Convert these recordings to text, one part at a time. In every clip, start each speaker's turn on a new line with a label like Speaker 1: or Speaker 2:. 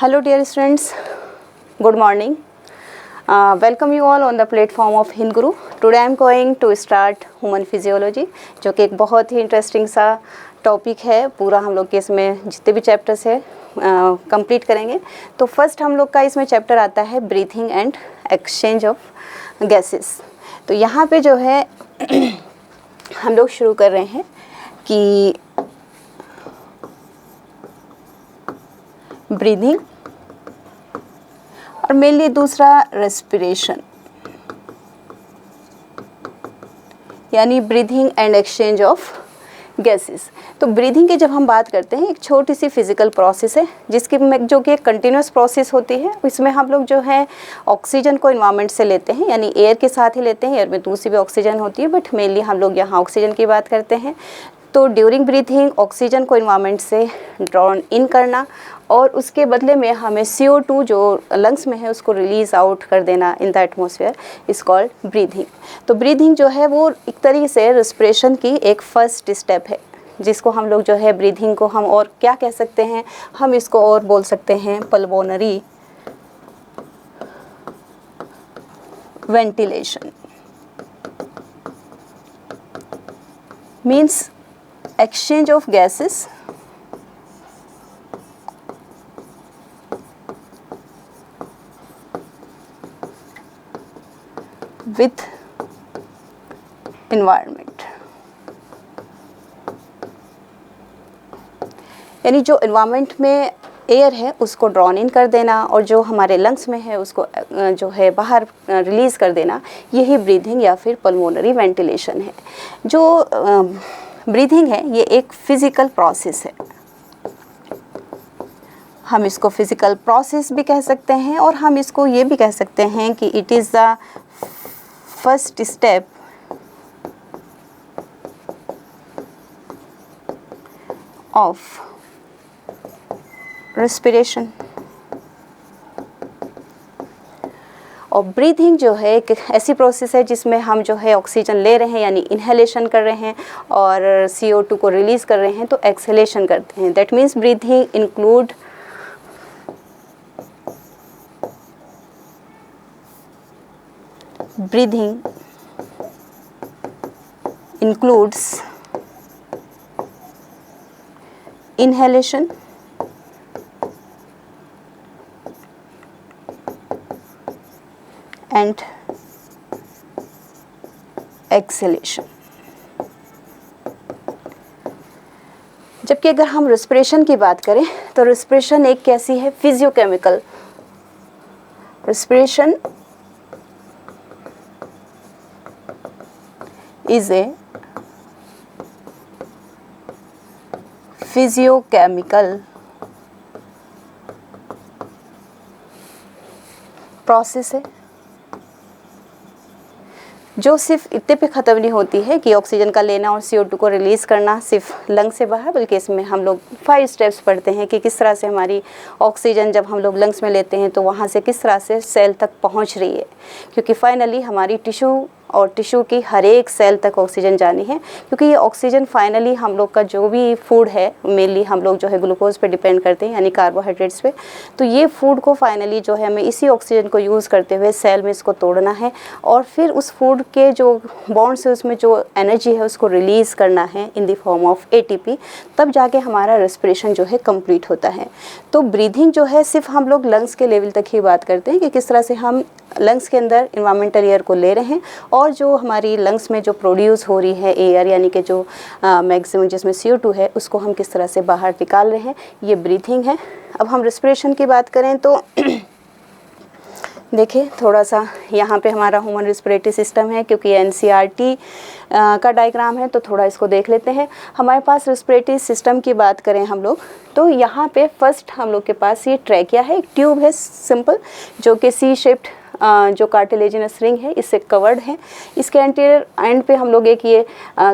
Speaker 1: Hello dear students, good morning. Welcome you all on the platform of Hind Guru. Today I am going to start Human Physiology, जो कि एक बहुत ही interesting सा topic है. पूरा हम लोग के इसमें जितने भी चैप्टर्स है कंप्लीट करेंगे. तो फर्स्ट हम लोग का इसमें चैप्टर आता है breathing and exchange of gases. तो यहाँ पे जो है हम लोग शुरू कर रहे हैं कि ब्रीदिंग और मेनली दूसरा रेस्पिरेशन, यानी breathing and exchange of gases. तो ब्रीदिंग की जब हम बात करते हैं, एक छोटी सी फिजिकल प्रोसेस है जिसकी जो कि एक कंटिन्यूस प्रोसेस होती है. इसमें हम लोग जो है ऑक्सीजन को इन्वायरमेंट से लेते हैं, यानी एयर के साथ ही लेते हैं. एयर में दूसरी भी ऑक्सीजन होती है, बट मेनली हम लोग यहाँ ऑक्सीजन की बात करते हैं. तो ड्यूरिंग ब्रीथिंग ऑक्सीजन को इन्वायरमेंट से ड्रॉन इन करना और उसके बदले में हमें CO2 जो लंग्स में है उसको रिलीज़ आउट कर देना in the atmosphere is called breathing. तो ब्रीथिंग जो है वो एक तरीके से रेस्पिरेशन की एक फर्स्ट स्टेप है, जिसको हम लोग जो है ब्रीथिंग को हम और क्या कह सकते हैं, हम इसको और बोल सकते हैं pulmonary ventilation. Means exchange of gases with environment. यानी जो environment में एयर है उसको ड्रॉन इन कर देना और जो हमारे लंग्स में है उसको जो है बाहर रिलीज़ कर देना, यही ब्रीथिंग या फिर पल्मोनरी वेंटिलेशन है. जो ब्रीथिंग है ये एक फिज़िकल प्रोसेस है. हम इसको फिज़िकल प्रोसेस भी कह सकते हैं और हम इसको ये भी कह सकते हैं कि it is the first step of respiration. और ब्रीथिंग जो है एक ऐसी प्रोसेस है जिसमें हम जो है ऑक्सीजन ले रहे हैं यानी इनहेलेशन कर रहे हैं और CO2 को रिलीज़ कर रहे हैं तो एक्सहेलेशन करते हैं. That means breathing include includes inhalation and exhalation. जबकि अगर हम रेस्पिरेशन की बात करें तो रेस्पिरेशन एक कैसी है, physiochemical. Respiration is a physiochemical process है जो सिर्फ इतने पे ख़त्म नहीं होती है कि ऑक्सीजन का लेना और CO2 को रिलीज़ करना सिर्फ लंग से बाहर, बल्कि इसमें हम लोग 5 स्टेप्स पढ़ते हैं कि किस तरह से हमारी ऑक्सीजन जब हम लोग लंग्स में लेते हैं तो वहाँ से किस तरह से सेल तक पहुँच रही है. क्योंकि फाइनली हमारी टिश्यू और टिश्यू की हर एक सेल तक ऑक्सीजन जानी है, क्योंकि ये ऑक्सीजन फाइनली हम लोग का जो भी फूड है, मेनली हम लोग जो है ग्लूकोज पे डिपेंड करते हैं यानी कार्बोहाइड्रेट्स पे. तो ये फूड को फाइनली जो है हमें इसी ऑक्सीजन को यूज़ करते हुए सेल में इसको तोड़ना है और फिर उस फूड के जो बॉन्ड्स है उसमें जो एनर्जी है उसको रिलीज़ करना है in the form of ATP. तब जाके हमारा रेस्पिरेशन जो है कंप्लीट होता है. तो ब्रीथिंग जो है सिर्फ हम लोग लंग्स के लेवल तक ही बात करते हैं कि किस तरह से हम लंग्स के अंदर इन्वायरमेंटल एयर को ले रहे हैं और जो हमारी लंग्स में जो प्रोड्यूस हो रही है एयर यानी कि जो मैक्सिमम जिसमें CO2 है उसको हम किस तरह से बाहर निकाल रहे हैं, ये ब्रीथिंग है. अब हम रेस्पिरेशन की बात करें तो देखिए थोड़ा सा यहाँ पे हमारा ह्यूमन रेस्पिरेटरी सिस्टम है, क्योंकि NCERT का डायग्राम है तो थोड़ा इसको देख लेते हैं. हमारे पास रेस्पिरेटरी सिस्टम की बात करें हम लोग तो यहाँ पे फर्स्ट हम लोग के पास ये ट्रैकिया है, एक ट्यूब है सिंपल जो कि C शेप्ड जो कार्टिलेजिनस रिंग है इससे कवर्ड है। इसके एंटीरियर एंड पे हम लोग एक ये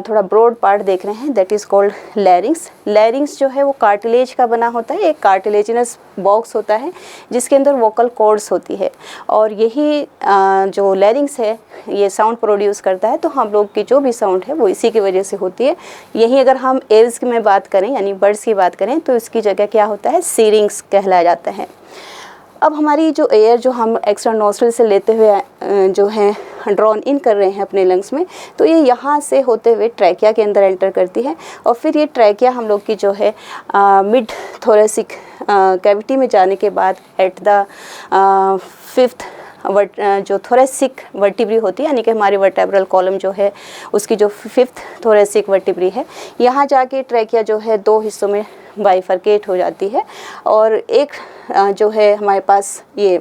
Speaker 1: थोड़ा ब्रॉड पार्ट देख रहे हैं, दैट इज़ कॉल्ड लैरिंग्स। लैरिंग्स जो है वो कार्टिलेज का बना होता है, एक कार्टिलेजिनस बॉक्स होता है जिसके अंदर वोकल कॉर्ड्स होती है, और यही जो लैरिंग्स है ये साउंड प्रोड्यूस करता है। तो हम लोग की जो भी साउंड है वो इसी की वजह से होती है। यही अगर हम एयर्स में बात करें यानी बर्ड्स की बात करें तो इसकी जगह क्या होता है, सीरिंग्स कहलाया जाता है। अब हमारी जो एयर जो हम एक्स्ट्रा नोस्ट्रिल से लेते हुए जो है ड्रॉन इन कर रहे हैं अपने लंग्स में, तो ये यहाँ से होते हुए ट्रैकिया के अंदर एंटर करती है, और फिर ये ट्रैकिया हम लोग की जो है मिड थोरेसिक कैविटी में जाने के बाद एट द फिफ्थ जो थोरेसिक वर्टिब्री होती है, यानी कि हमारी वर्टेब्रल कॉलम जो है उसकी जो फिफ्थ थोरेसिक वर्टिब्री है, यहाँ जाके ट्रैकिया जो है दो हिस्सों में बाइफरकेट हो जाती है, और एक जो है हमारे पास ये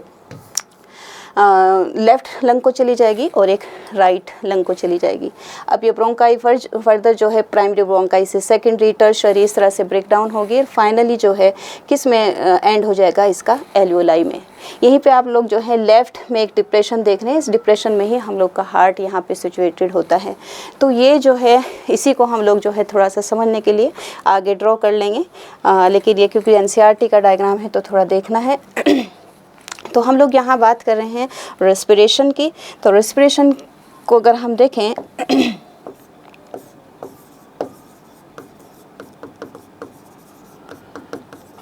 Speaker 1: लेफ़्ट लंग को चली जाएगी और एक राइट लंग को चली जाएगी। अब ये ब्रोंकाई फर्दर जो है प्राइमरी ब्रोंकाई से सेकेंडरी टर्शरी इस तरह से ब्रेक डाउन होगी, और फाइनली जो है किस में एंड हो जाएगा, इसका एल्वियोलाई में। यहीं पे आप लोग जो है लेफ़्ट में एक डिप्रेशन देख रहे हैं, इस डिप्रेशन में ही हम लोग का हार्ट यहाँ पे सिचुएटेड होता है। तो ये जो है इसी को हम लोग जो है थोड़ा सा समझने के लिए आगे ड्रॉ कर लेंगे, लेकिन ये क्योंकि एनसीईआरटी का डायग्राम है तो थोड़ा देखना है। तो हम लोग यहाँ बात कर रहे हैं रेस्पिरेशन की। तो रेस्पिरेशन को अगर हम देखें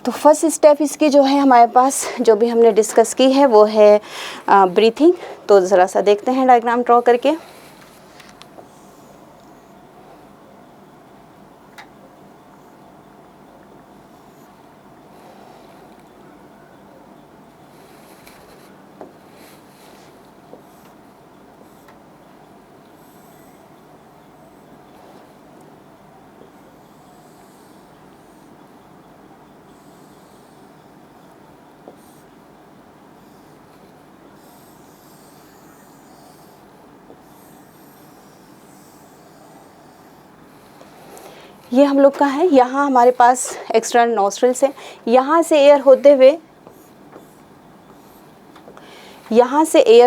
Speaker 1: तो फर्स्ट स्टेप इसकी जो है हमारे पास जो भी हमने डिस्कस की है वो है ब्रीथिंग। तो ज़रा सा देखते हैं डायग्राम ड्रॉ करके। ये हम लोग का है, यहाँ हमारे पास एक्सटर्नल नॉस्ट्रिल्स है, यहाँ से एयर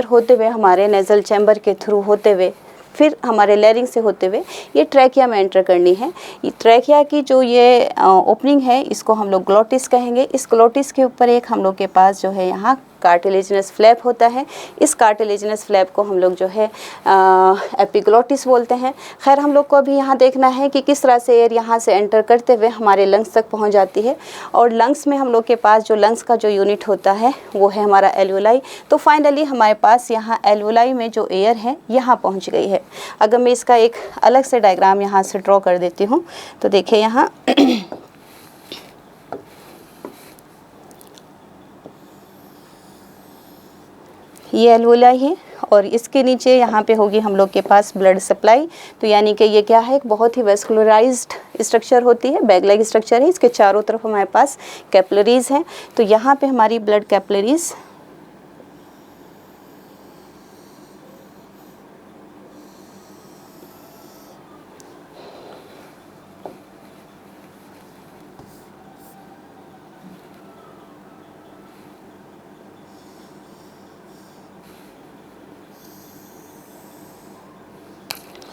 Speaker 1: होते हुए हमारे नेज़ल चैम्बर के थ्रू होते हुए फिर हमारे लैरिंग से होते हुए ये ट्रैकिया में एंटर करनी है। ये ट्रैकिया की जो ये ओपनिंग है इसको हम लोग ग्लोटिस कहेंगे। इस ग्लोटिस के ऊपर एक हम लोग के पास जो है यहाँ कार्टिलेजिनस फ्लैप होता है। इस कार्टिलेजिनस फ्लैप को हम लोग जो है एपिग्लोटिस बोलते हैं। खैर हम लोग को अभी यहाँ देखना है कि किस तरह से एयर यहाँ से एंटर करते हुए हमारे लंग्स तक पहुँच जाती है, और लंग्स में हम लोग के पास जो लंग्स का जो यूनिट होता है वो है हमारा एल्वियोलाई। तो फाइनली हमारे पास यहाँ एल्वियोलाई में जो एयर है यहाँ पहुँच गई है। अगर मैं इसका एक अलग से डायग्राम यहाँ से ड्रॉ कर देती हूँ तो देखिए यहाँ ये एल्वियोलाई है, और इसके नीचे यहाँ पे होगी हम लोग के पास ब्लड सप्लाई। तो यानी कि ये क्या है, एक बहुत ही वेस्कुलराइज्ड स्ट्रक्चर होती है, बैग लाइक स्ट्रक्चर है। इसके चारों तरफ हमारे पास कैपिलरीज हैं। तो यहाँ पे हमारी ब्लड कैपिलरीज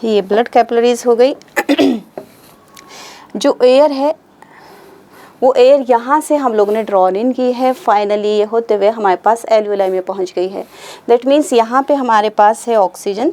Speaker 1: ये ब्लड कैपिलरीज हो गई। जो एयर है वो एयर यहाँ से हम लोग ने ड्रॉन इन की है, फाइनली ये होते हुए हमारे पास एल्वियोलाई में पहुँच गई है। दैट मीन्स यहाँ पे हमारे पास है ऑक्सीजन।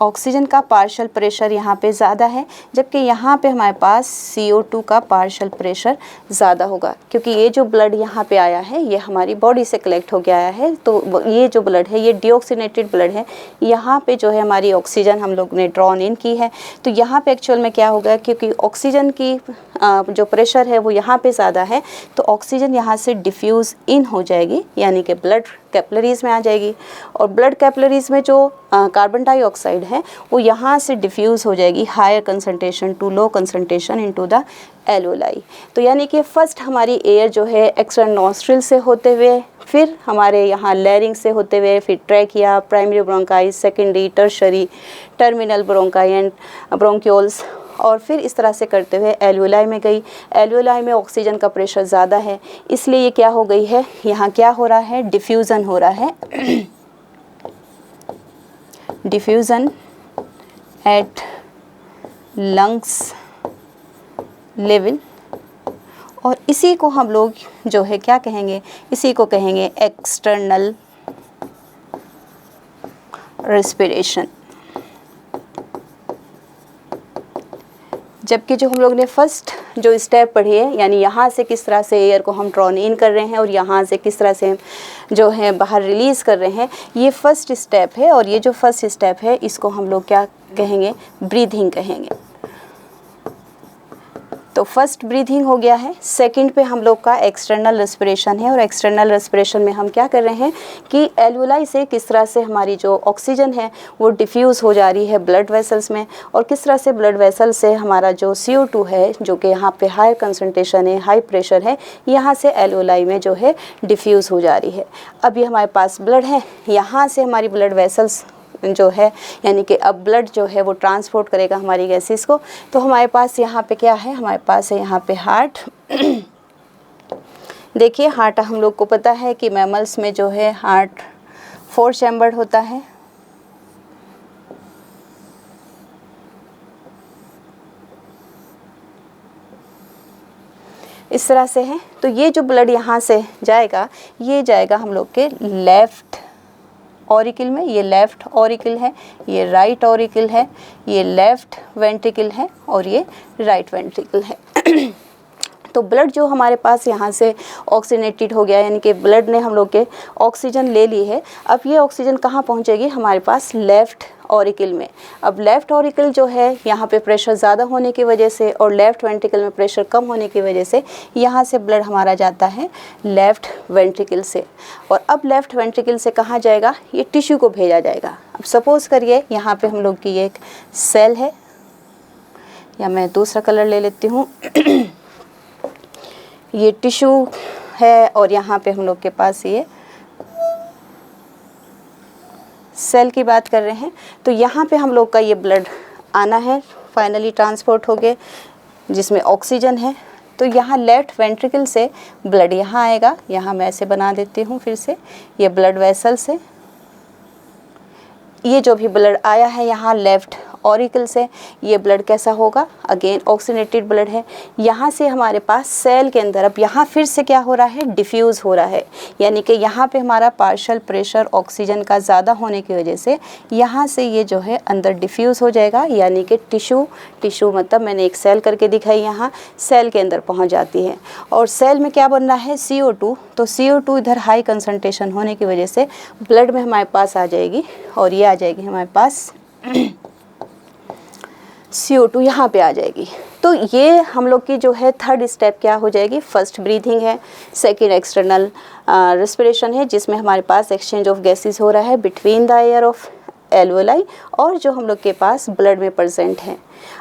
Speaker 1: ऑक्सीजन का पार्शियल प्रेशर यहाँ पे ज़्यादा है, जबकि यहाँ पे हमारे पास CO2 का पार्शियल प्रेशर ज़्यादा होगा, क्योंकि ये जो ब्लड यहाँ पे आया है ये हमारी बॉडी से कलेक्ट हो गया है। तो ये जो ब्लड है ये डीऑक्सीनेटेड ब्लड है। यहाँ पे जो है हमारी ऑक्सीजन हम लोग ने ड्रॉन इन की है। तो यहाँ पे एक्चुअल में क्या होगा, क्योंकि ऑक्सीजन की जो प्रेशर है वो यहाँ पे ज़्यादा है, तो ऑक्सीजन यहाँ से डिफ्यूज़ इन हो जाएगी, यानी कि ब्लड कैपिलरीज़ में आ जाएगी। और ब्लड कैपिलरीज़ में जो कार्बन डाइऑक्साइड है वो यहाँ से डिफ्यूज़ हो जाएगी higher concentration to low concentration into the alveoli. तो यानी कि फर्स्ट हमारी एयर जो है एक्सटर्नल नॉस्ट्रिल से होते हुए, फिर हमारे यहाँ लैरिंग से होते हुए, फिर trachea, primary bronchi, secondary, tertiary, terminal bronchi and bronchioles, और फिर इस तरह से करते हुए एल्वियोलाई में गई। एल्वियोलाई में ऑक्सीजन का प्रेशर ज़्यादा है, इसलिए ये क्या हो गई है, यहाँ क्या हो रहा है, डिफ्यूज़न हो रहा है, डिफ्यूज़न एट लंग्स लेवल। और इसी को हम लोग जो है क्या कहेंगे, इसी को कहेंगे एक्सटर्नल रेस्पिरेशन। जबकि जो हम लोग ने फर्स्ट जो स्टेप पढ़ी है, यानी यहाँ से किस तरह से एयर को हम ड्रॉन इन कर रहे हैं और यहाँ से किस तरह से हम जो है बाहर रिलीज़ कर रहे हैं, ये फर्स्ट स्टेप है। और ये जो फर्स्ट स्टेप है इसको हम लोग क्या कहेंगे, ब्रीथिंग कहेंगे। तो फर्स्ट ब्रीथिंग हो गया है। सेकंड पे हम लोग का एक्सटर्नल रेस्पिरेशन है, और एक्सटर्नल रेस्पिरेशन में हम क्या कर रहे हैं कि एल्वियोलाई से किस तरह से हमारी जो ऑक्सीजन है वो डिफ्यूज़ हो जा रही है ब्लड वेसल्स में, और किस तरह से ब्लड वेसल से हमारा जो CO2 है जो कि यहाँ पे हाई कंसंट्रेशन है, हाई प्रेशर है, यहाँ से एल्वियोलाई में जो है डिफ्यूज़ हो जा रही है। अब ये हमारे पास ब्लड है, यहाँ से हमारी ब्लड वेसल्स जो है, यानी कि अब ब्लड जो है वो ट्रांसपोर्ट करेगा हमारी गैसेस को। तो हमारे पास यहाँ पे क्या है, हमारे पास है यहाँ पे हार्ट। देखिए हार्ट हम लोग को पता है कि मैमल्स में जो है हार्ट 4 चैम्बर्ड होता है। इस तरह से है। तो ये जो ब्लड यहाँ से जाएगा, ये जाएगा हम लोग के लेफ़्ट ऑरिकल में, ये लेफ़्ट ऑरिकल है, ये राइट ऑरिकल है, ये लेफ़्ट वेंट्रिकल है और ये राइट वेंट्रिकल है। तो ब्लड जो हमारे पास यहाँ से ऑक्सीनेटेड हो गया, यानी कि ब्लड ने हम लोग के ऑक्सीजन ले ली है। अब ये ऑक्सीजन कहाँ पहुँचेगी, हमारे पास लेफ़्ट ऑरिकल में। अब लेफ़्ट ऑरिकल जो है यहाँ पे प्रेशर ज़्यादा होने की वजह से और लेफ़्ट वेंट्रिकल में प्रेशर कम होने की वजह से यहाँ से ब्लड हमारा जाता है लेफ़्ट वेंट्रिकल से। और अब लेफ़्ट वेंट्रिकल से कहाँ जाएगा, ये टिश्यू को भेजा जाएगा। अब सपोज़ करिए यहाँ पे हम लोग की एक सेल है, या मैं दूसरा कलर ले लेती हूँ। ये टिश्यू है और यहाँ पे हम लोग के पास ये सेल की बात कर रहे हैं। तो यहाँ पे हम लोग का ये ब्लड आना है, फाइनली ट्रांसपोर्ट हो गए जिसमें ऑक्सीजन है। तो यहाँ लेफ़्ट वेंट्रिकल से ब्लड यहाँ आएगा, यहाँ मैं ऐसे बना देती हूँ फिर से, ये ब्लड वेसल से ये जो भी ब्लड आया है यहाँ लेफ़्ट ऑरिकल से, ये ब्लड कैसा होगा, अगेन ऑक्सीनेटेड ब्लड है। यहाँ से हमारे पास सेल के अंदर अब यहाँ फिर से क्या हो रहा है, डिफ्यूज़ हो रहा है, यानी कि यहाँ पे हमारा पार्शियल प्रेशर ऑक्सीजन का ज़्यादा होने की वजह से यहाँ से ये जो है अंदर डिफ्यूज़ हो जाएगा, यानी कि टिश्यू मतलब मैंने एक सेल करके दिखाई, यहाँ सेल के अंदर पहुँच जाती है। और सेल में क्या बन रहा है, CO2। तो CO2 इधर हाई कंसंट्रेशन होने की वजह से ब्लड में हमारे पास आ जाएगी, और ये आ जाएगी हमारे पास CO2 यहाँ पे आ जाएगी। तो ये हम लोग की जो है थर्ड स्टेप क्या हो जाएगी, फर्स्ट ब्रीथिंग है, सेकंड एक्सटर्नल रेस्पिरेशन है जिसमें हमारे पास एक्सचेंज ऑफ गैसेस हो रहा है between the air of alveoli और जो हम लोग के पास ब्लड में प्रेजेंट है।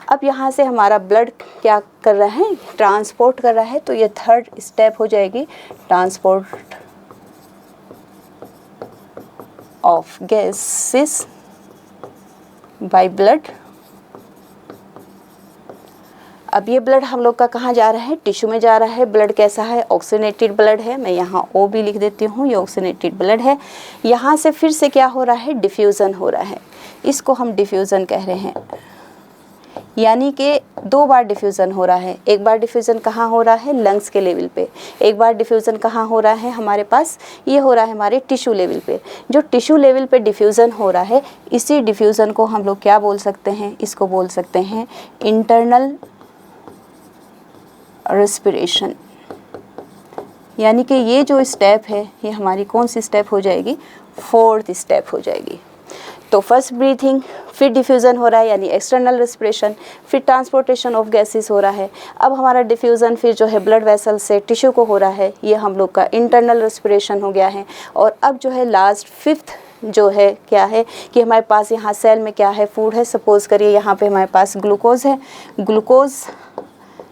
Speaker 1: अब यहाँ से हमारा ब्लड क्या कर रहा है, ट्रांसपोर्ट कर रहा है। तो ये थर्ड स्टेप हो जाएगी, transport of gases by blood. अब ये ब्लड हम लोग का कहाँ जा रहा है, टिश्यू में जा रहा है। ब्लड कैसा है, ऑक्सीनेटेड ब्लड है, मैं यहाँ O भी लिख देती हूँ, ये ऑक्सीनेटेड ब्लड है। यहाँ से फिर से क्या हो रहा है, डिफ्यूज़न हो रहा है, इसको हम डिफ्यूज़न कह रहे हैं। यानी कि 2 बार डिफ्यूज़न हो रहा है। एक बार डिफ्यूज़न कहाँ हो रहा है, लंग्स के लेवल पे। एक बार डिफ्यूज़न कहाँ हो रहा है, हमारे पास ये हो रहा है हमारे टिश्यू लेवल पे। जो टिश्यू लेवल पे डिफ्यूज़न हो रहा है, इसी डिफ्यूज़न को हम लोग क्या बोल सकते हैं, इसको बोल सकते हैं इंटरनल रेस्पिरेशन। यानी कि ये जो स्टेप है ये हमारी कौन सी स्टेप हो जाएगी, फोर्थ स्टेप हो जाएगी। तो फर्स्ट ब्रीथिंग, फिर डिफ्यूज़न हो रहा है यानी एक्सटर्नल रेस्पिरेशन, फिर ट्रांसपोर्टेशन ऑफ गैसेस हो रहा है। अब हमारा डिफ्यूज़न फिर जो है ब्लड वेसल से टिश्यू को हो रहा है, ये हम लोग का इंटरनल रेस्पिरेशन हो गया है। और अब जो है लास्ट फिफ्थ जो है क्या है कि हमारे पास यहाँ सेल में क्या है, फूड है। सपोज़ करिए यहाँ पे हमारे पास ग्लूकोज़ है, ग्लूकोज़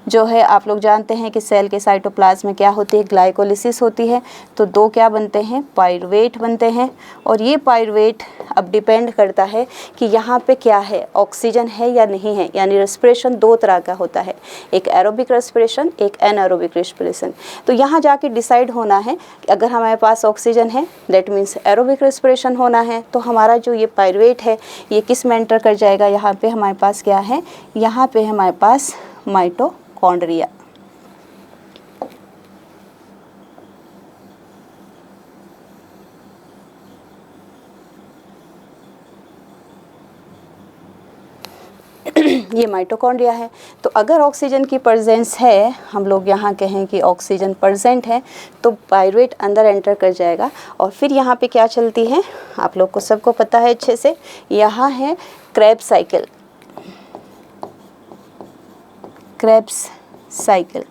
Speaker 1: जो है आप लोग जानते हैं कि सेल के साइटोप्लाज्म में क्या होती है, ग्लाइकोलिसिस होती है। तो 2 क्या बनते हैं, पाइरूवेट बनते हैं। और ये पाइरूवेट अब डिपेंड करता है कि यहाँ पे क्या है, ऑक्सीजन है या नहीं है। यानी रेस्पिरेशन 2 तरह का होता है, एक एरोबिक रेस्पिरेशन, एक एनारोबिक रेस्पिरेशन। तो यहाँ जाके डिसाइड होना है कि अगर हमारे पास ऑक्सीजन है दैट मीन्स एरोबिक रेस्पिरेशन होना है। तो हमारा जो ये पाइरूवेट है ये किस में एंटर कर जाएगा, यहाँ पे हमारे पास क्या है, यहाँ पे हमारे पास माइटोकॉन्ड्रिया। ये माइटोकॉन्ड्रिया है। तो अगर ऑक्सीजन की प्रेजेंस है, हम लोग यहाँ कहें कि ऑक्सीजन प्रेजेंट है, तो पाइरूवेट अंदर एंटर कर जाएगा। और फिर यहाँ पे क्या चलती है, आप लोग को सबको पता है अच्छे से, यहाँ है क्रेब्स साइकिल। क्रेब्स साइकिल,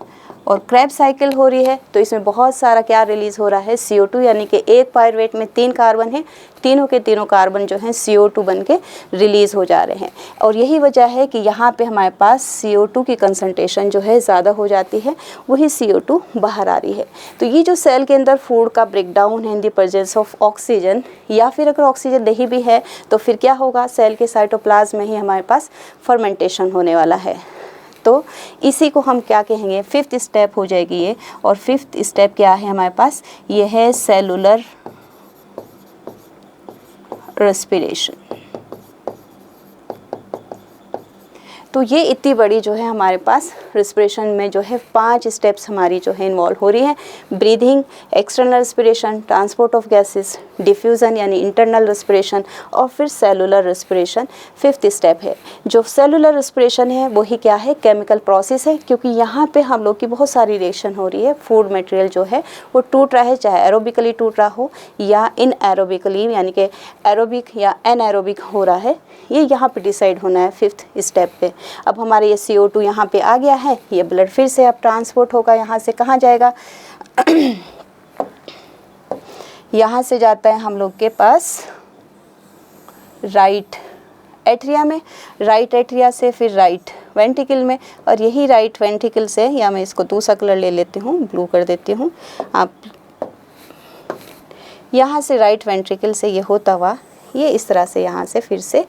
Speaker 1: और क्रेब्स साइकिल हो रही है तो इसमें बहुत सारा क्या रिलीज़ हो रहा है, CO2। यानी कि एक पाइरूवेट में 3 कार्बन है, तीनों के तीनों कार्बन जो हैं CO2 बन के रिलीज़ हो जा रहे हैं। और यही वजह है कि यहाँ पे हमारे पास CO2 की कंसंट्रेशन जो है ज़्यादा हो जाती है, वही CO2 बाहर आ रही है। तो ये जो सेल के अंदर फूड का ब्रेकडाउन है in the presence of oxygen, या फिर अगर ऑक्सीजन नहीं भी है तो फिर क्या होगा, सेल के साइटोप्लाज्म में ही हमारे पास फर्मेंटेशन होने वाला है। तो इसी को हम क्या कहेंगे, 5th स्टेप हो जाएगी ये। और 5th स्टेप क्या है हमारे पास, ये है सेलुलर रेस्पिरेशन। तो ये इतनी बड़ी जो है हमारे पास रेस्पिरेशन में जो है 5 स्टेप्स हमारी जो है इन्वॉल्व हो रही है। Breathing, external respiration, transport of gases, diffusion यानी इंटरनल रेस्पिरेशन, और फिर सेलुलर रेस्पिरेशन 5th स्टेप है। जो सेलुलर रेस्पिरेशन है वही क्या है, केमिकल प्रोसेस है, क्योंकि यहाँ पे हम लोग की बहुत सारी रिएक्शन हो रही है। फूड मटेरियल जो है वो टूट रहा है, चाहे एरोबिकली टूट रहा हो या इन एरोबिकली, यानी कि एरोबिक या एनएरोबिक हो रहा है। ये यहाँ पे डिसाइड होना है 5th स्टेप पे। अब हमारे ये CO2 यहाँ पे आ गया है, ये ब्लड फिर से अब ट्रांसपोर्ट होगा, यहाँ से कहाँ जाएगा यहाँ से जाता है हम लोग के पास राइट एट्रिया में, राइट एट्रिया से फिर राइट वेंट्रिकल में, और यही राइट वेंट्रिकल से, या मैं इसको दूसरा कलर ले लेती हूँ, ब्लू कर देती हूँ। आप यहाँ से राइट वेंट्रिकल से ये होता हुआ ये इस तरह से यहाँ से फिर से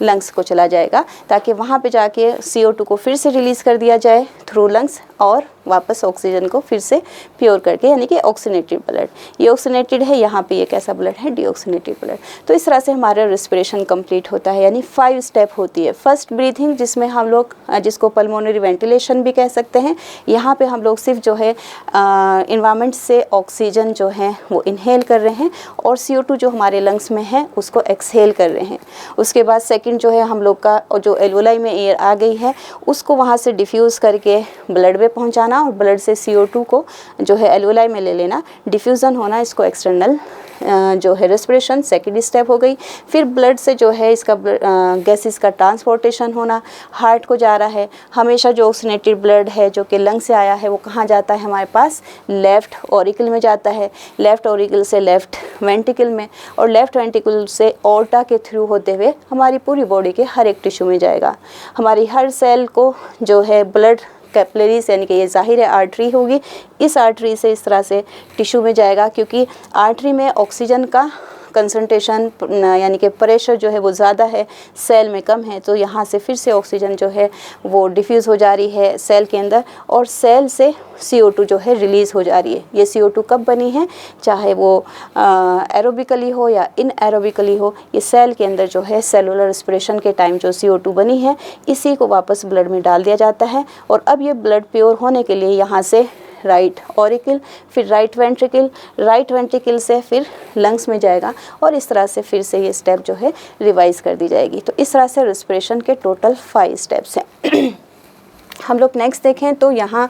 Speaker 1: लंग्स को चला जाएगा, ताकि वहाँ पे जाके CO2 को फिर से रिलीज़ कर दिया जाए थ्रू लंग्स, और वापस ऑक्सीजन को फिर से प्योर करके, यानी कि ऑक्सीनेटेड ब्लड। ये ऑक्सीनेटेड है, यहाँ पे ये कैसा ब्लड है, डीऑक्सीनेटेड ब्लड। तो इस तरह से हमारा रेस्पिरेशन कंप्लीट होता है, यानी 5 स्टेप होती है। फर्स्ट ब्रीथिंग, जिसमें हम लोग जिसको पल्मोनरी वेंटिलेशन भी कह सकते हैं, यहाँ पे हम लोग सिर्फ जो है इन्वायरमेंट से ऑक्सीजन जो है वो इनहेल कर रहे हैं, और CO2 जो हमारे लंग्स में है उसको एक्सहेल कर रहे हैं। उसके बाद सेकंड जो है हम लोग का जो एल्वोलाई में एयर आ गई है उसको वहाँ से डिफ्यूज़ करके ब्लड में पहुँचाना, और ब्लड से CO2 को जो है एल्वोलाई में ले लेना, डिफ्यूज़न होना, इसको एक्सटर्नल जो है रेस्पिरेशन सेकेंड स्टेप हो गई। फिर ब्लड से जो है इसका गैसेस का ट्रांसपोर्टेशन होना, हार्ट को जा रहा है। हमेशा जो ऑक्सीनेटेड ब्लड है जो कि लंग से आया है वो कहाँ जाता है, हमारे पास लेफ़्ट ऑरिकल में जाता है, लेफ़्ट ऑरिकल से लेफ़्ट वेंट्रिकल में, और लेफ़्ट वेंट्रिकल से ऑर्टा के थ्रू होते हुए हमारी पूरी बॉडी के हर एक टिश्यू में जाएगा। हमारी हर सेल को जो है ब्लड कैपिलरीज, यानी कि ये जाहिर है आर्टरी होगी, इस आर्टरी से इस तरह से टिश्यू में जाएगा, क्योंकि आर्टरी में ऑक्सीजन का कंसंट्रेशन यानी कि प्रेशर जो है वो ज़्यादा है, सेल में कम है। तो यहाँ से फिर से ऑक्सीजन जो है वो डिफ्यूज़ हो जा रही है सेल के अंदर, और सेल से CO2 जो है रिलीज़ हो जा रही है। ये CO2 कब बनी है, चाहे वो एरोबिकली हो या इन एरोबिकली हो, ये सेल के अंदर जो है सेलुलर रेस्पिरेशन के टाइम जो CO2 बनी है इसी को वापस ब्लड में डाल दिया जाता है। और अब ये ब्लड प्योर होने के लिए यहाँ से राइट ऑरिकल, फिर राइट वेंट्रिकल से फिर लंग्स में जाएगा, और इस तरह से फिर से ये स्टेप जो है रिवाइज कर दी जाएगी। तो इस तरह से रेस्पिरेशन के टोटल 5 स्टेप्स हैं। हम लोग नेक्स्ट देखें तो यहाँ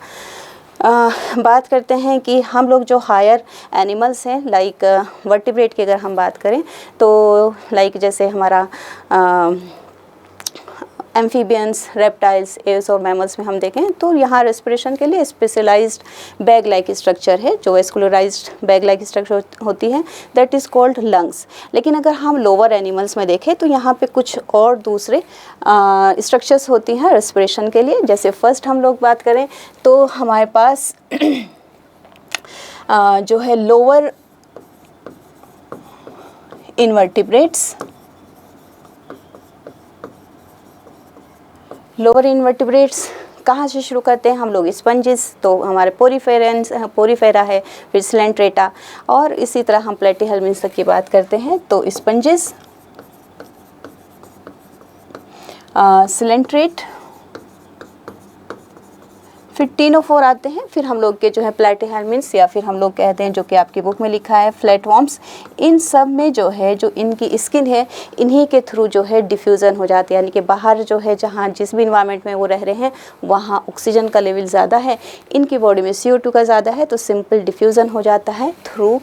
Speaker 1: बात करते हैं कि हम लोग जो हायर एनिमल्स हैं, लाइक वर्टिब्रेट की अगर हम बात करें तो लाइक जैसे हमारा एम्फीबियंस, रेप्टाइल्स, एव्स और मैमल्स में हम देखें तो यहाँ रेस्पिरेशन के लिए स्पेशलाइज्ड बैग लाइक स्ट्रक्चर है, जो वेस्कुलराइज्ड बैग लाइक स्ट्रक्चर होती है, दैट इज़ कॉल्ड लंग्स। लेकिन अगर हम लोअर एनिमल्स में देखें तो यहाँ पे कुछ और दूसरे स्ट्रक्चर्स होती हैं रेस्पिरेशन के लिए। जैसे फर्स्ट हम लोग बात करें तो हमारे पास जो है लोअर इनवर्टिब्रेट्स, लोअर इनवर्टिब्रेट्स कहाँ से शुरू करते हैं हम लोग? स्पंजेस, तो हमारे पोरीफेरा है, फिर सिलेंट्रेटा, और इसी तरह हम प्लेटीहेल्मिन्थ्स तक की बात करते हैं। तो स्पंजेस, सिलेंट्रेट, फिर टिनोफोर आते हैं, फिर हम लोग के जो है प्लेटीहेल्मिन्थ्स, या फिर हम लोग कहते हैं जो कि आपकी बुक में लिखा है फ्लैटवर्म्स। इन सब में जो है जो इनकी स्किन है, इन्हीं के थ्रू जो है डिफ्यूज़न हो जाती है, यानी कि बाहर जो है जहाँ जिस भी इन्वायरमेंट में वो रह रहे हैं वहाँ ऑक्सीजन का लेवल ज़्यादा है, इनकी बॉडी में CO2 का ज़्यादा है, तो सिंपल डिफ्यूज़न हो जाता है through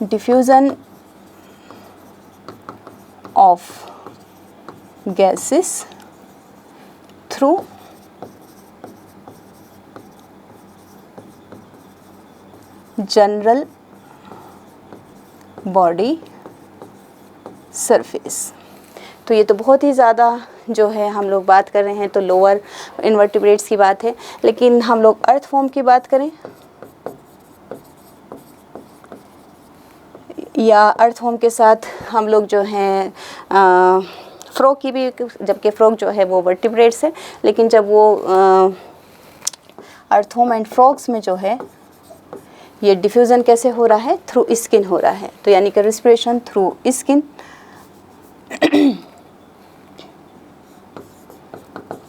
Speaker 1: diffusion of gases through general body surface. तो ये तो बहुत ही ज़्यादा जो है हम लोग बात कर रहे हैं तो लोअर इनवर्टिब्रेट्स की बात है। लेकिन हम लोग अर्थ फॉर्म की बात करें या अर्थ फॉर्म के साथ हम लोग जो हैं फ्रॉग की भी, जबकि फ्रॉग जो है वो वर्टिब्रेट्स है, लेकिन जब वो अर्थवॉर्म एंड फ्रॉग्स में जो है ये डिफ्यूज़न कैसे हो रहा है? थ्रू स्किन हो रहा है, तो यानी कि रेस्पिरेशन थ्रू स्किन।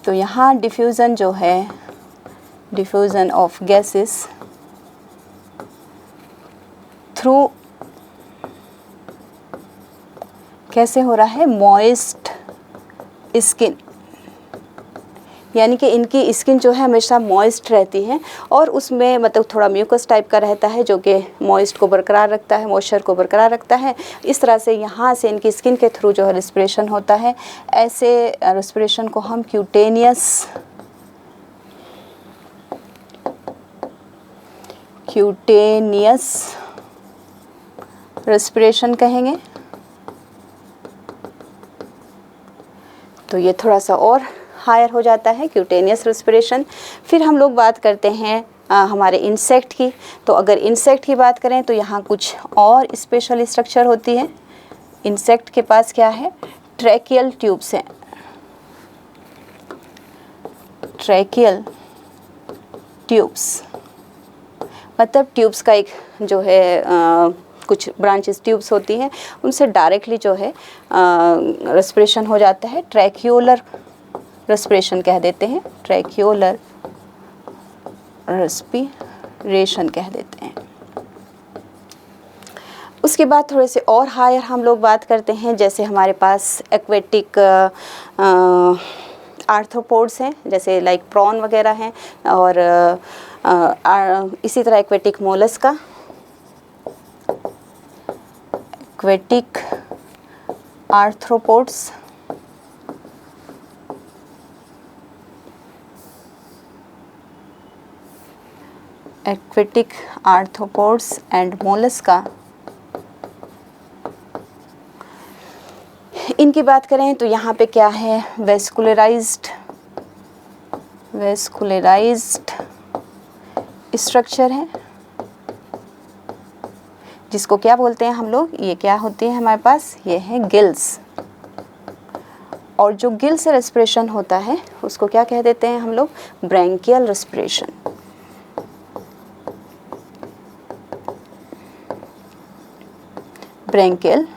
Speaker 1: तो यहाँ डिफ्यूज़न जो है, डिफ्यूज़न ऑफ गैसेस थ्रू कैसे हो रहा है? मॉइस्ट स्किन, यानी कि इनकी स्किन जो है हमेशा मॉइस्ट रहती है और उसमें मतलब थोड़ा म्यूकस टाइप का रहता है जो कि मॉइस्ट को बरकरार रखता है, मॉइस्चर को बरकरार रखता है। इस तरह से यहाँ से इनकी स्किन के थ्रू जो है रेस्पिरेशन होता है। ऐसे रेस्पिरेशन को हम क्यूटेनियस रेस्पिरेशन कहेंगे। तो ये थोड़ा सा और हायर हो जाता है, क्यूटेनियस रेस्पिरेशन। फिर हम लोग बात करते हैं हमारे इंसेक्ट की। तो अगर इंसेक्ट की बात करें तो यहाँ कुछ और स्पेशल स्ट्रक्चर होती है। इंसेक्ट के पास क्या है? ट्रैकियल ट्यूब्स हैं, ट्रैकियल ट्यूब्स मतलब ट्यूब्स का एक जो है कुछ ब्रांचेस ट्यूब्स होती हैं, उनसे डायरेक्टली जो है रेस्पिरेशन हो जाता है। ट्रैक्यूलर रेस्पिरेशन कह देते हैं, ट्रैक्यूलर रेस्पिरेशन कह देते हैं। उसके बाद थोड़े से और हायर हम लोग बात करते हैं, जैसे हमारे पास एक्वेटिक आर्थ्रोपोड्स हैं, जैसे लाइक प्रॉन वगैरह हैं, और इसी तरह aquatic Mollusca, aquatic arthropods, aquatic arthropods and Mollusca. इनकी बात करें तो यहाँ पे क्या है? वेस्कुलराइज्ड स्ट्रक्चर है, जिसको क्या बोलते हैं हम लोग? ये क्या होती है हमारे पास? ये है गिल्स। और जो गिल से रेस्पिरेशन होता है उसको क्या कह देते हैं हम लोग? Branchial respiration. ब्रैंकियल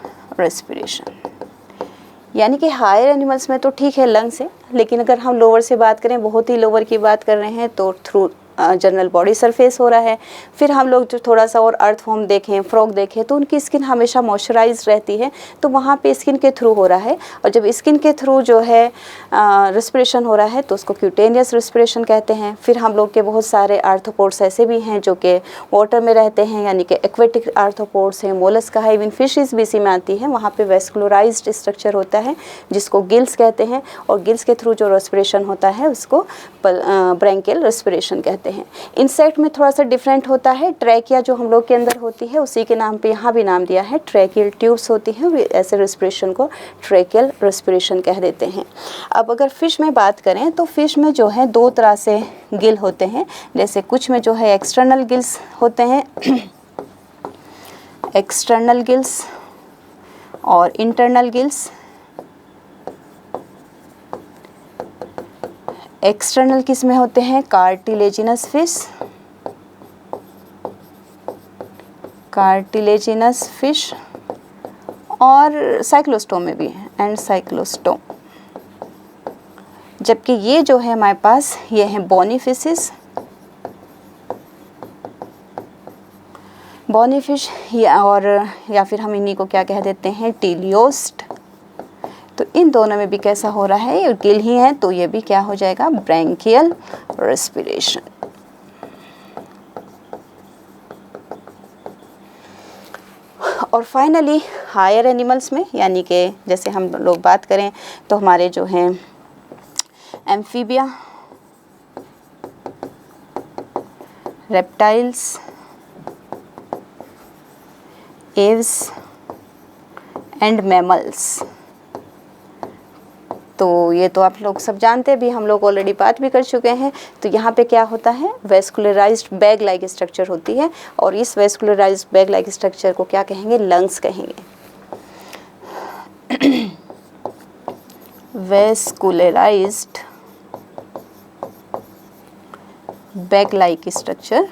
Speaker 1: रेस्पिरेशन यानी कि हायर एनिमल्स में तो ठीक है लंग से, लेकिन अगर हम लोअर से बात करें, बहुत ही लोअर की बात कर रहे हैं, तो थ्रू जनरल बॉडी सरफेस हो रहा है। फिर हम लोग जो थोड़ा सा और अर्थवॉर्म देखें, फ्रॉग देखें, तो उनकी स्किन हमेशा मॉइस्चराइज रहती है, तो वहाँ पे स्किन के थ्रू हो रहा है। और जब स्किन के थ्रू जो है रेस्पिरेशन हो रहा है तो उसको क्यूटेनियस रेस्पिरेशन कहते हैं। फिर हम लोग के बहुत सारे आर्थ्रोपोड्स ऐसे भी हैं जो कि वाटर में रहते हैं, यानी कि एक्वेटिक आर्थ्रोपोड्स हैं, मोलस्का है, इवन फिशेस भी इसी में आती है। वहाँ पे वेस्कुलराइज्ड स्ट्रक्चर होता है जिसको गिल्स कहते हैं, और गिल्स के थ्रू जो रेस्पिरेशन होता है उसको ब्रैंकियल रेस्पिरेशन कहते हैं। इंसेक्ट में थोड़ा सा डिफरेंट होता है। ट्रैकिया जो हम लोग के अंदर होती है उसी के नाम पे यहाँ भी नाम दिया है, ट्रैकियल ट्यूब्स होती हैं, ऐसे रेस्पिरेशन को ट्रैकियल रेस्पिरेशन कह देते हैं। अब अगर फ़िश में बात करें तो फ़िश में जो है दो तरह से गिल होते हैं, जैसे कुछ में जो है एक्सटर्नल गिल्स होते हैं एक्सटर्नल गिल्स और इंटरनल गिल्स। एक्सटर्नल किस में होते हैं? कार्टिलेजिनस फिश, कार्टिलेजिनस फिश, और साइक्लोस्टोम में भी है, एंड साइक्लोस्टोम। जबकि ये जो है हमारे पास ये हैं बोनी फिशेस, बोनी फिश, या फिर हम इन्हीं को क्या कह देते हैं? टीलियोस्ट। तो इन दोनों में भी कैसा हो रहा है? ये गिल ही है, तो ये भी क्या हो जाएगा? Branchial respiration. और फाइनली हायर एनिमल्स में, यानी कि जैसे हम लोग बात करें तो हमारे जो हैं amphibia, reptiles, Aves and mammals. तो ये तो आप लोग सब जानते भी, हम लोग ऑलरेडी बात भी कर चुके हैं। तो यहाँ पे क्या होता है? वेस्कुलराइज्ड बैग लाइक स्ट्रक्चर होती है, और इस वेस्कुलराइज्ड बैग लाइक स्ट्रक्चर को क्या कहेंगे? लंग्स कहेंगे। वेस्कुलराइज्ड बैग लाइक स्ट्रक्चर,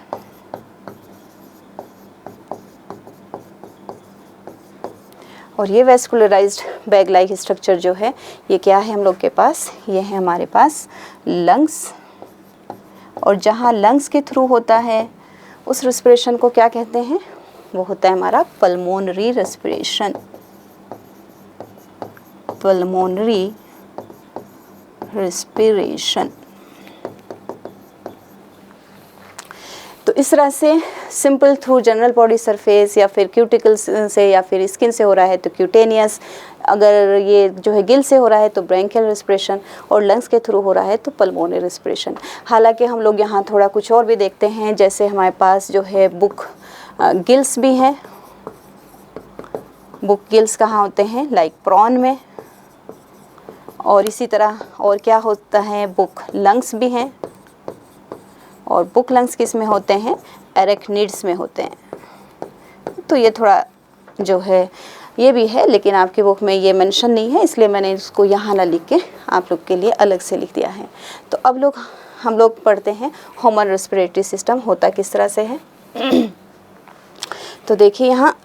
Speaker 1: और ये वेस्कुलराइज्ड बैग लाइक स्ट्रक्चर जो है ये क्या है हम लोग के पास? ये है हमारे पास लंग्स। और जहाँ लंग्स के थ्रू होता है उस रेस्पिरेशन को क्या कहते हैं? वो होता है हमारा पल्मोनरी रेस्पिरेशन, पल्मोनरी रेस्पिरेशन। तो इस तरह से simple through general body surface या फिर क्यूटिकल्स से या फिर स्किन से हो रहा है तो क्यूटेनियस, अगर ये जो है गिल से हो रहा है तो ब्रैंकियल रेस्पिरेशन, और लंग्स के थ्रू हो रहा है तो पल्मोनरी रेस्पिरेशन। हालांकि हम लोग यहाँ थोड़ा कुछ और भी देखते हैं, जैसे हमारे पास जो है बुक गिल्स भी हैं। बुक गिल्स कहाँ होते हैं? लाइक प्रॉन में। और इसी तरह और क्या होता है? बुक लंग्स भी हैं, और बुक लंग्स किस में होते हैं? एरेक्निड्स में होते हैं। तो ये थोड़ा जो है ये भी है, लेकिन आपकी बुक में ये मेंशन नहीं है, इसलिए मैंने इसको यहाँ ना लिख के आप लोग के लिए अलग से लिख दिया है। तो अब हम लोग पढ़ते हैं ह्यूमन रेस्पिरेटरी सिस्टम होता किस तरह से है। तो देखिए यहाँ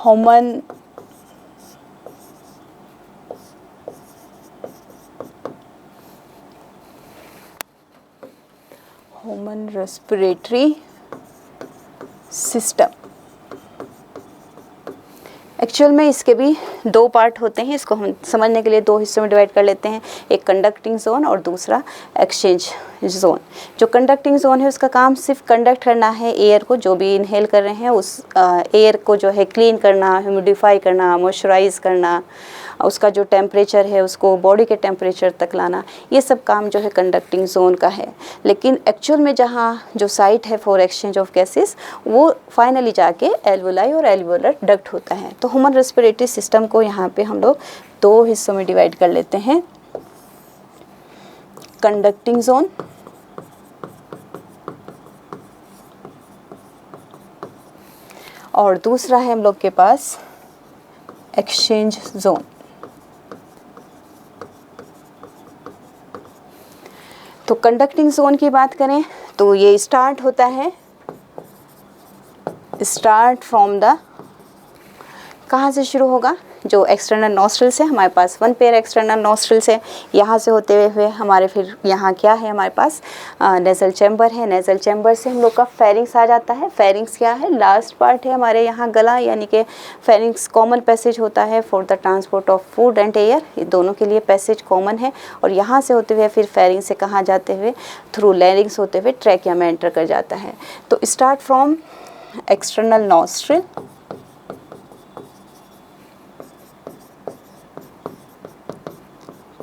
Speaker 1: ह्यूमन रेस्पिरेटरी सिस्टम। एक्चुअल में इसके भी दो पार्ट होते हैं, इसको हम समझने के लिए दो हिस्सों में डिवाइड कर लेते हैं, एक कंडक्टिंग जोन और दूसरा एक्सचेंज जोन। जो कंडक्टिंग जोन है उसका काम सिर्फ कंडक्ट करना है एयर को, जो भी इनहेल कर रहे हैं उस एयर को जो है क्लीन करना, ह्यूमिडिफाई करना, मॉइस्चराइज करना, उसका जो टेम्परेचर है उसको बॉडी के टेम्परेचर तक लाना, ये सब काम जो है कंडक्टिंग जोन का है। लेकिन एक्चुअल में जहाँ जो साइट है फॉर एक्सचेंज ऑफ गैसेस वो फाइनली जाके एल्वोलाई और एल्वोलर डक्ट होता है। तो ह्यूमन रेस्पिरेटरी सिस्टम को यहाँ पे हम लोग दो हिस्सों में डिवाइड कर लेते हैं, कंडक्टिंग जोन और दूसरा है हम लोग के पास एक्सचेंज जोन। तो कंडक्टिंग जोन की बात करें तो ये स्टार्ट होता है, स्टार्ट फ्रॉम द, कहाँ से शुरू होगा? जो एक्सटर्नल नॉस्ट्रल्स है हमारे पास 1 पेयर एक्सटर्नल नॉस्ट्रल्स है। यहाँ से होते हुए हमारे फिर यहाँ क्या है हमारे पास नेज़ल चैम्बर है। नेज़ल चैम्बर से हम लोग का फेरिंग्स आ जाता है। फेरिंग्स क्या है, लास्ट पार्ट है हमारे यहाँ गला, यानी कि फेरिंग्स कॉमन पैसेज होता है for the transport of food and air, ये दोनों के लिए पैसेज कॉमन है। और यहाँ से होते हुए फिर फेरिंग्स से कहाँ जाते हुए थ्रू लैरिंग्स होते हुए ट्रैकिया में एंटर कर जाता है। तो start from external nostril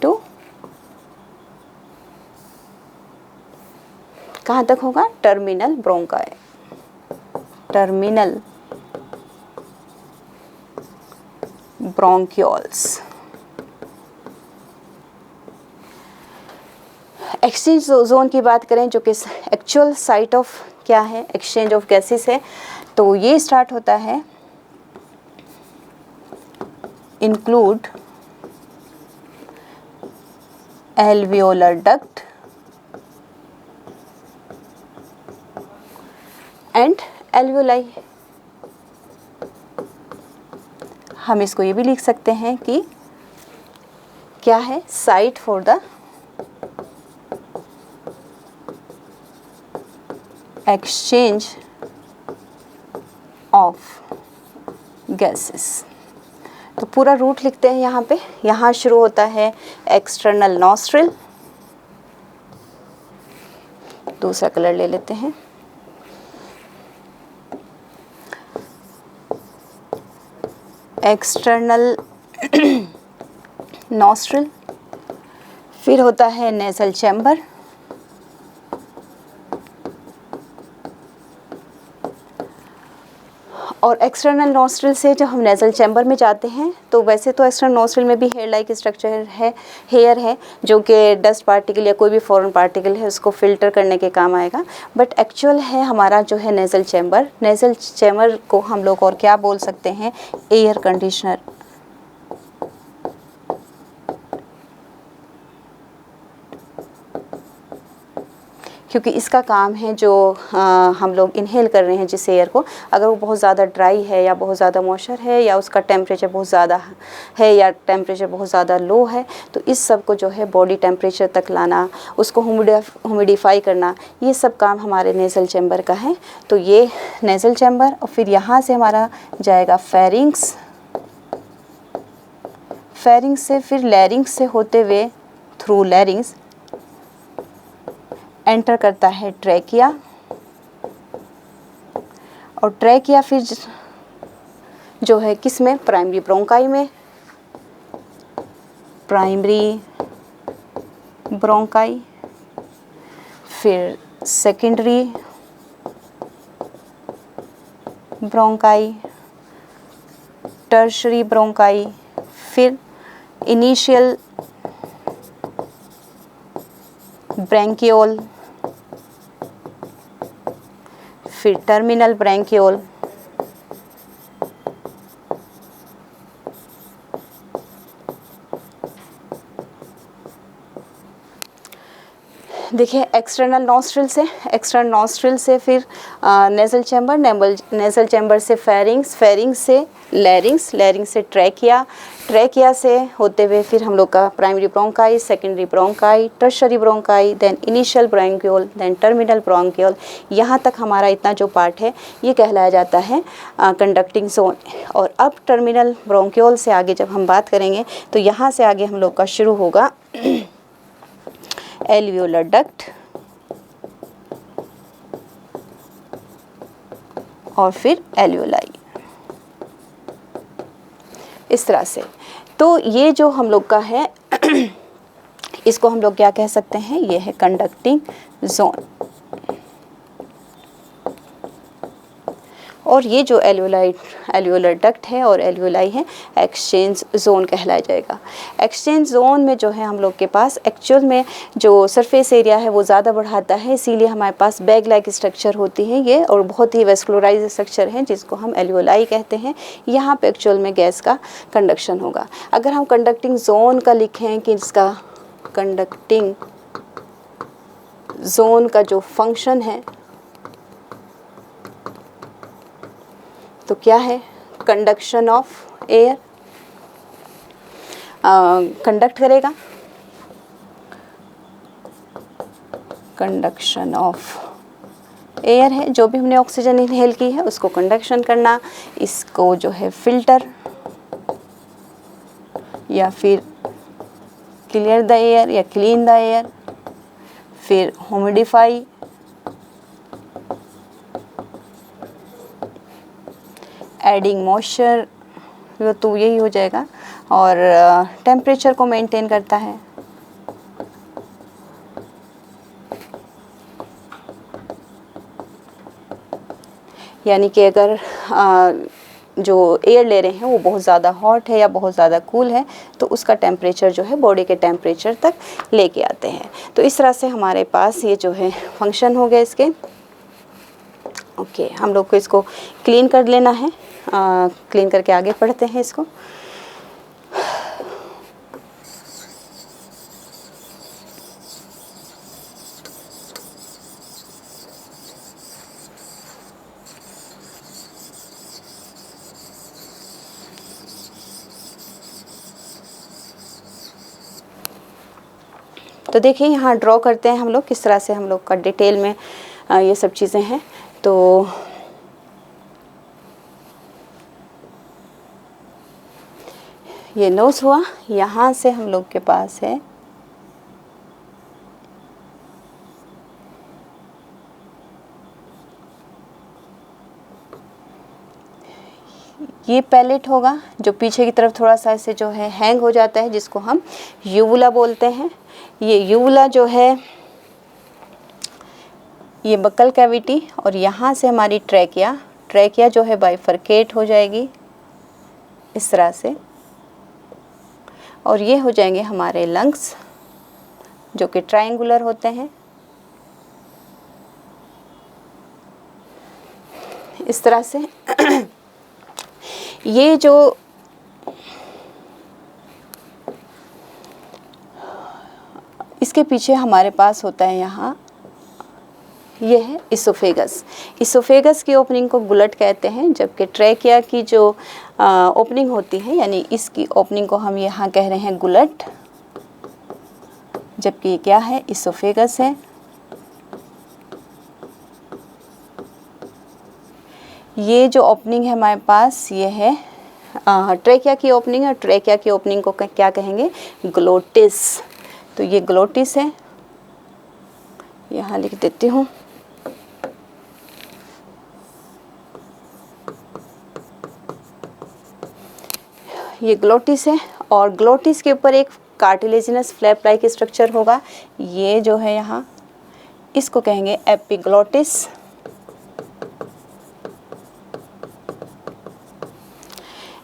Speaker 1: to कहाँ तक होगा, terminal bronchi, terminal bronchioles. Exchange zone की बात करें जो कि एक्चुअल साइट ऑफ क्या है, एक्सचेंज ऑफ गैसेस है, तो ये स्टार्ट होता है include alveolar duct and alveoli. हम इसको ये भी लिख सकते हैं कि क्या है, site for the exchange of gases. तो पूरा रूट लिखते हैं यहाँ पे। यहाँ शुरू होता है एक्सटर्नल नॉस्ट्रिल, दूसरा कलर ले लेते हैं, एक्सटर्नल नॉस्ट्रिल, फिर होता है नेज़ल चैम्बर, और एक्सटर्नल नॉस्ट्रिल से जब हम नेज़ल चैम्बर में जाते हैं तो वैसे तो एक्सटर्नल नॉस्ट्रिल में भी हेयर लाइक स्ट्रक्चर है, हेयर है जो कि डस्ट पार्टिकल या कोई भी फॉरेन पार्टिकल है उसको फिल्टर करने के काम आएगा। बट एक्चुअल है हमारा जो है नेज़ल चैम्बर। नेज़ल चैम्बर को हम लोग और क्या बोल सकते हैं, एयर कंडीशनर। क्योंकि इसका काम है जो हम लोग इनहेल कर रहे हैं जिस एयर को, अगर वो बहुत ज़्यादा ड्राई है या बहुत ज़्यादा मॉइस्चर है या उसका टेम्परेचर बहुत ज़्यादा है या टेम्परेचर बहुत ज़्यादा लो है, तो इस सब को जो है बॉडी टेम्परेचर तक लाना, उसको ह्यूमिडिफाई करना, ये सब काम हमारे नेज़ल चैम्बर का है। तो ये नेज़ल चैम्बर, और फिर यहाँ से हमारा जाएगा फेरिंग्स, फेरिंग्स से फिर लैरिंग्स से होते हुए थ्रू लैरिंग्स एंटर करता है ट्रैकिया, और ट्रैकिया फिर जो है किस में, प्राइमरी ब्रोंकाई में, प्राइमरी ब्रोंकाई, फिर सेकेंडरी ब्रोंकाई, टर्शरी ब्रोंकाई, फिर इनिशियल ब्रैंकियोल, फिर टर्मिनल ब्रैंकियोल, देखिए एक्सटर्नल नॉस्ट्रिल से फिर नेज़ल चैम्बर, नेज़ल चैम्बर से फेरिंग्स, फेरिंग्स से लैरिंग्स, लैरिंग्स से ट्रैकिया, ट्रैकिया से होते हुए फिर हम लोग का primary bronchi, secondary bronchi, tertiary bronchi, then initial bronchiole, then terminal bronchiole. यहाँ तक हमारा इतना जो पार्ट है ये कहलाया जाता है कंडक्टिंग जोन। और अब टर्मिनल ब्रोंकियोल से आगे जब हम बात करेंगे तो यहाँ से आगे हम लोग का शुरू होगा एल्वियोलर डक्ट, और फिर एल्वियोलाई, इस तरह से। तो ये जो हम लोग का है इसको हम लोग क्या कह सकते हैं, ये है कंडक्टिंग जोन। और ये जो एल्वियोलर डक्ट है और एल्वियोलाई है, एक्सचेंज जोन कहलाया जाएगा। एक्सचेंज जोन में जो है हम लोग के पास एक्चुअल में जो सरफेस एरिया है वो ज़्यादा बढ़ाता है, इसीलिए हमारे पास बैग लाइक स्ट्रक्चर होती है ये, और बहुत ही वेस्कुलराइज स्ट्रक्चर है जिसको हम एल्वियोलाई कहते हैं। यहाँ पे एक्चुअल में गैस का कंडक्शन होगा। अगर हम कंडक्टिंग जोन का लिखें कि इसका कंडक्टिंग जोन का जो फंक्शन है तो क्या है, कंडक्शन ऑफ एयर, कंडक्ट करेगा, कंडक्शन ऑफ एयर है, जो भी हमने ऑक्सीजन इनहेल की है उसको कंडक्शन करना, इसको जो है फिल्टर या फिर क्लियर द एयर या क्लीन द एयर, फिर ह्यूमिडिफाई, एडिंग मॉइस्चर, तो यही हो जाएगा, और टेम्परेचर को मेंटेन करता है। यानी कि अगर जो एयर ले रहे हैं वो बहुत ज़्यादा हॉट है या बहुत ज़्यादा कूल है तो उसका टेम्परेचर जो है बॉडी के टेम्परेचर तक लेके आते हैं। तो इस तरह से हमारे पास ये जो है फंक्शन हो गया इसके। ओके, हम लोग को इसको क्लीन कर लेना है, क्लीन करके आगे पढ़ते हैं इसको। तो देखिए यहाँ ड्रॉ करते हैं हम लोग किस तरह से हम लोग का डिटेल में ये सब चीज़ें हैं। तो ये नोज हुआ, यहाँ से हम लोग के पास है ये पैलेट होगा, जो पीछे की तरफ थोड़ा सा ऐसे जो है हैंग हो जाता है, जिसको हम यूवुला बोलते हैं। ये यूवुला जो है ये बकल कैविटी, और यहाँ से हमारी ट्रैकिया, ट्रैकिया जो है बाइफरकेट हो जाएगी इस तरह से, और ये हो जाएंगे हमारे लंग्स जो कि ट्रायंगुलर होते हैं इस तरह से। ये जो इसके पीछे हमारे पास होता है यहाँ, ये है इसोफेगस। इसोफेगस की ओपनिंग को गुलट कहते हैं, जबकि ट्रैकिया की जो ओपनिंग होती है यानी इसकी ओपनिंग को हम यहाँ कह रहे हैं गुलट, जबकि ये क्या है, इसोफेगस है। ये जो ओपनिंग है हमारे पास ये है ट्रैकिया की ओपनिंग है, ट्रैकिया की ओपनिंग को क्या कहेंगे, ग्लोटिस। तो ये ग्लोटिस है, यहाँ लिख देती हूँ। ये ग्लोटिस है, और ग्लोटिस के ऊपर एक कार्टिलेजिनस फ्लैप लाइक स्ट्रक्चर होगा, ये जो है यहाँ इसको कहेंगे एपिग्लोटिस।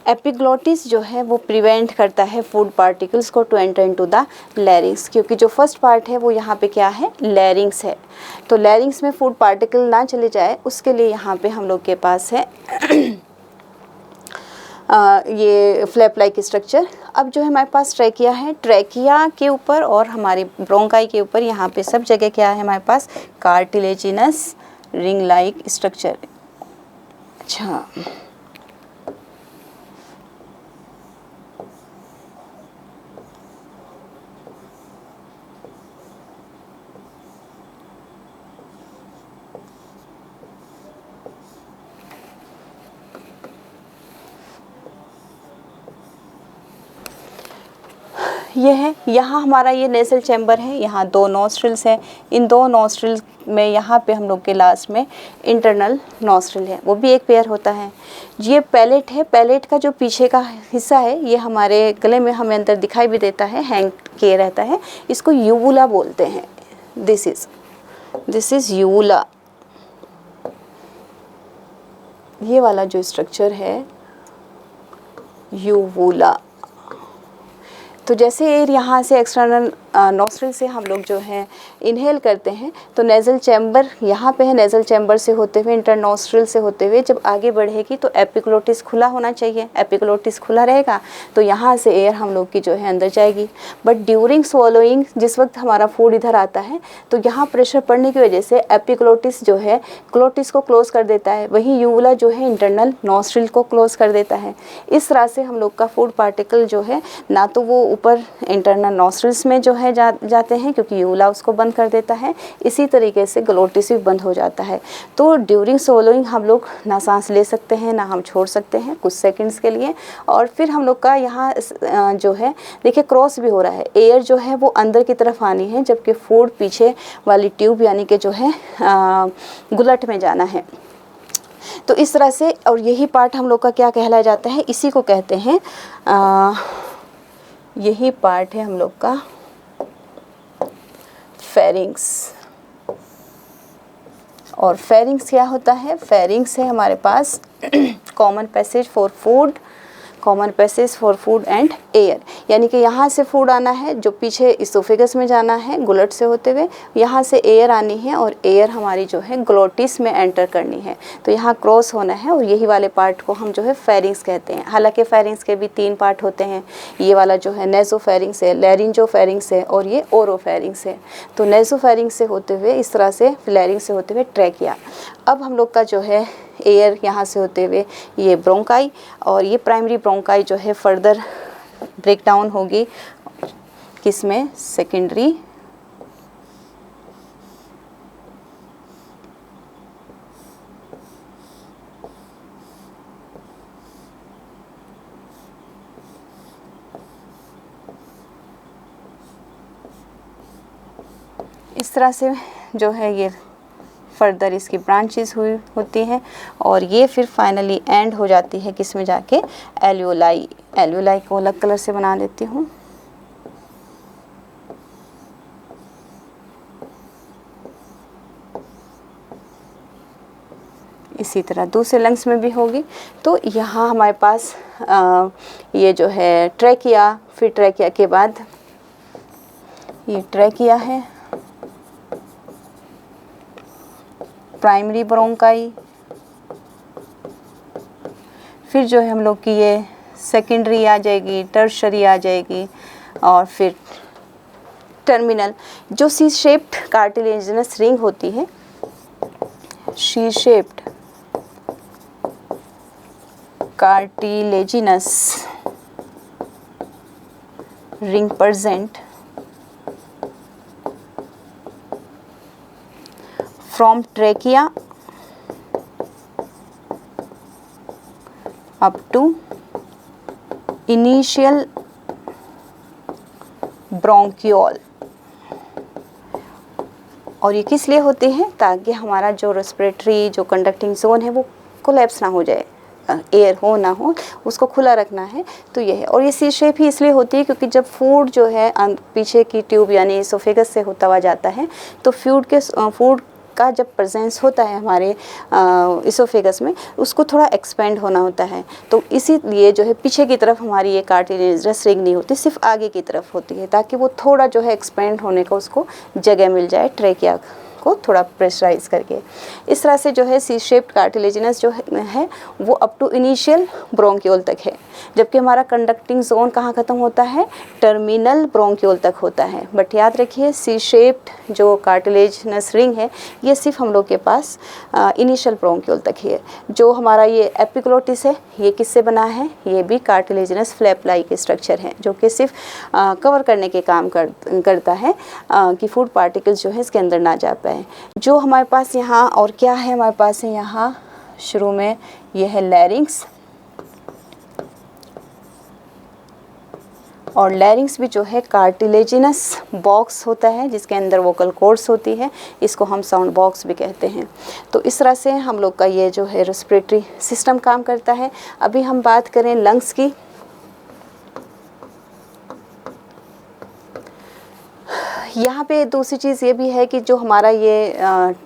Speaker 1: एपिग्लोटिस जो है वो प्रिवेंट करता है फूड पार्टिकल्स को to enter into the larynx, क्योंकि जो फर्स्ट पार्ट है वो यहाँ पे क्या है, लैरिंग्स है। तो लैरिंग्स में फूड पार्टिकल ना चले जाए उसके लिए यहाँ पे हम लोग के पास है ये फ्लैप लाइक स्ट्रक्चर। अब जो है हमारे पास ट्रैकिया है, ट्रैकिया के ऊपर और हमारी ब्रोंकाई के ऊपर यहाँ पे सब जगह क्या है हमारे पास, कार्टिलेजिनस रिंग लाइक स्ट्रक्चर। अच्छा, ये है, यहाँ हमारा ये नेसल चैम्बर है, यहाँ दो नॉस्ट्रिल्स हैं, इन दो नॉस्ट्रिल्स में यहाँ पे हम लोग के लास्ट में इंटरनल नॉस्ट्रिल है, वो भी एक पेयर होता है। ये पैलेट है, पैलेट का जो पीछे का हिस्सा है ये हमारे गले में हमें अंदर दिखाई भी देता है, हैंग किए रहता है, इसको यूवुला बोलते हैं। This is uvula. ये वाला जो स्ट्रक्चर है यूवुला। तो जैसे एयर यहाँ से एक्सटर्नल नॉस्ट्रिल से हम लोग जो है इनहेल करते हैं तो नेज़ल चैम्बर यहाँ पे है, नेज़ल चैम्बर से होते हुए इंटरनॉस्ट्रिल से होते हुए जब आगे बढ़ेगी तो एपिग्लोटिस खुला होना चाहिए। एपिग्लोटिस खुला रहेगा तो यहाँ से एयर हम लोग की जो है अंदर जाएगी। बट ड्यूरिंग स्वॉलोइंग जिस वक्त हमारा फूड इधर आता है तो यहाँ प्रेशर पड़ने की वजह से एपिग्लोटिस जो है ग्लोटिस को क्लोज कर देता है, वहीं यूवुला जो है इंटरनल नॉस्ट्रिल को क्लोज कर देता है। इस तरह से हम लोग का फूड पार्टिकल जो है ना तो वो ऊपर इंटरनल नॉस्ट्रिल्स में जो है जाते हैं क्योंकि यूवुला उसको बंद कर देता है, इसी तरीके से ग्लोटिस भी बंद हो जाता है। तो ड्यूरिंग स्वॉलोइंग हम लोग ना सांस ले सकते हैं ना हम छोड़ सकते हैं कुछ सेकंड्स के लिए। और फिर हम लोग का यहाँ जो है देखिए क्रॉस भी हो रहा है, एयर जो है वो अंदर की तरफ आनी है जबकि फूड पीछे वाली ट्यूब यानी कि जो है गुलट में जाना है। तो इस तरह से, और यही पार्ट हम लोग का क्या कहलाया जाता है, इसी को कहते हैं यही पार्ट है हम लोग का फेरिंग्स। और फेरिंग्स क्या होता है, फेरिंग्स है हमारे पास common passage for food, common passage for food and air, यानी कि यहाँ से फूड आना है जो पीछे इसोफेगस में जाना है गुलट से होते हुए, यहाँ से एयर आनी है और एयर हमारी जो है ग्लोटिस में एंटर करनी है। तो यहाँ क्रॉस होना है और यही वाले पार्ट को हम जो है फेरिंग्स कहते हैं। हालांकि फेरिंग्स के भी 3 पार्ट होते हैं, ये वाला जो है नेज़ोफेरिंग्स है, लैरिंजोफेरिंग्स है और ये ओरोफेरिंग्स है। तो नेज़ोफेरिंग्स से होते हुए इस तरह से लैरिंग्स से होते हुए ट्रैकिया। अब हम लोग का जो है एयर यहाँ से होते हुए ये ब्रोंकाई, और ये प्राइमरी ब्रोंकाई जो है फर्दर ब्रेक डाउन होगी किसमें, सेकेंडरी इस तरह से जो है ये फर्दर इसकी ब्रांचेस होती हैं और ये फिर फाइनली एंड हो जाती है किस में जाके, एल्वियोलाई। एल्वियोलाई को अलग कलर से बना देती हूँ। इसी तरह दूसरे लंग्स में भी होगी। तो यहाँ हमारे पास ये जो है ट्रैकिया, फिर ट्रैकिया के बाद ये ट्रैकिया है, प्राइमरी ब्रोंकाई, फिर जो है हम लोग की ये सेकेंडरी आ जाएगी, टर्शरी आ जाएगी और फिर टर्मिनल। जो सी शेप्ड कार्टिलेजिनस रिंग होती है, C shaped cartilaginous ring present from trachea up to initial bronchiole। और ये किस लिए होते हैं, ताकि हमारा जो रेस्पिरेटरी जो कंडक्टिंग जोन है वो कोलैप्स ना हो जाए, एयर हो ना हो उसको खुला रखना है। तो ये है, और ये सी शेप ही इसलिए होती है क्योंकि जब फूड जो है पीछे की ट्यूब यानी इसोफेगस से होता हुआ जाता है तो फूड का जब प्रेजेंस होता है हमारे इसोफेगस में उसको थोड़ा एक्सपेंड होना होता है। तो इसीलिए जो है पीछे की तरफ हमारी ये कार्टिलेजिनस रिंग नहीं होती, सिर्फ आगे की तरफ होती है ताकि वो थोड़ा जो है एक्सपेंड होने का उसको जगह मिल जाए ट्रेकिया को थोड़ा प्रेशराइज करके। इस तरह से जो है सी शेप्ड कार्टिलेजिनस जो है वो अप टू इनिशियल ब्रोंकियोल तक है, जबकि हमारा कंडक्टिंग जोन कहाँ ख़त्म होता है, टर्मिनल ब्रोंकियोल तक होता है। बट याद रखिए सी शेप्ड जो कार्टिलेजिनस रिंग है ये सिर्फ हम लोग के पास इनिशियल ब्रोंकियोल तक ही है। जो हमारा ये एपिग्लोटिस है ये किससे बना है, ये भी कार्टिलेजिनस फ्लैप लाइक स्ट्रक्चर है जो कि सिर्फ कवर करने के काम करता है कि फूड पार्टिकल्स जो है इसके अंदर ना जा पाए। जो हमारे पास यहाँ और क्या है, हमारे पास है यहाँ शुरू में ये है लैरिंग्स, और लैरिंग्स भी जो है कार्टिलेजिनस बॉक्स होता है जिसके अंदर वोकल कॉर्ड्स होती है, इसको हम साउंड बॉक्स भी कहते हैं। तो इस तरह से हम लोग का ये जो है रेस्पिरेटरी सिस्टम काम करता है। अभी हम बात करें लंग्स की। यहाँ पे दूसरी चीज़ ये भी है कि जो हमारा ये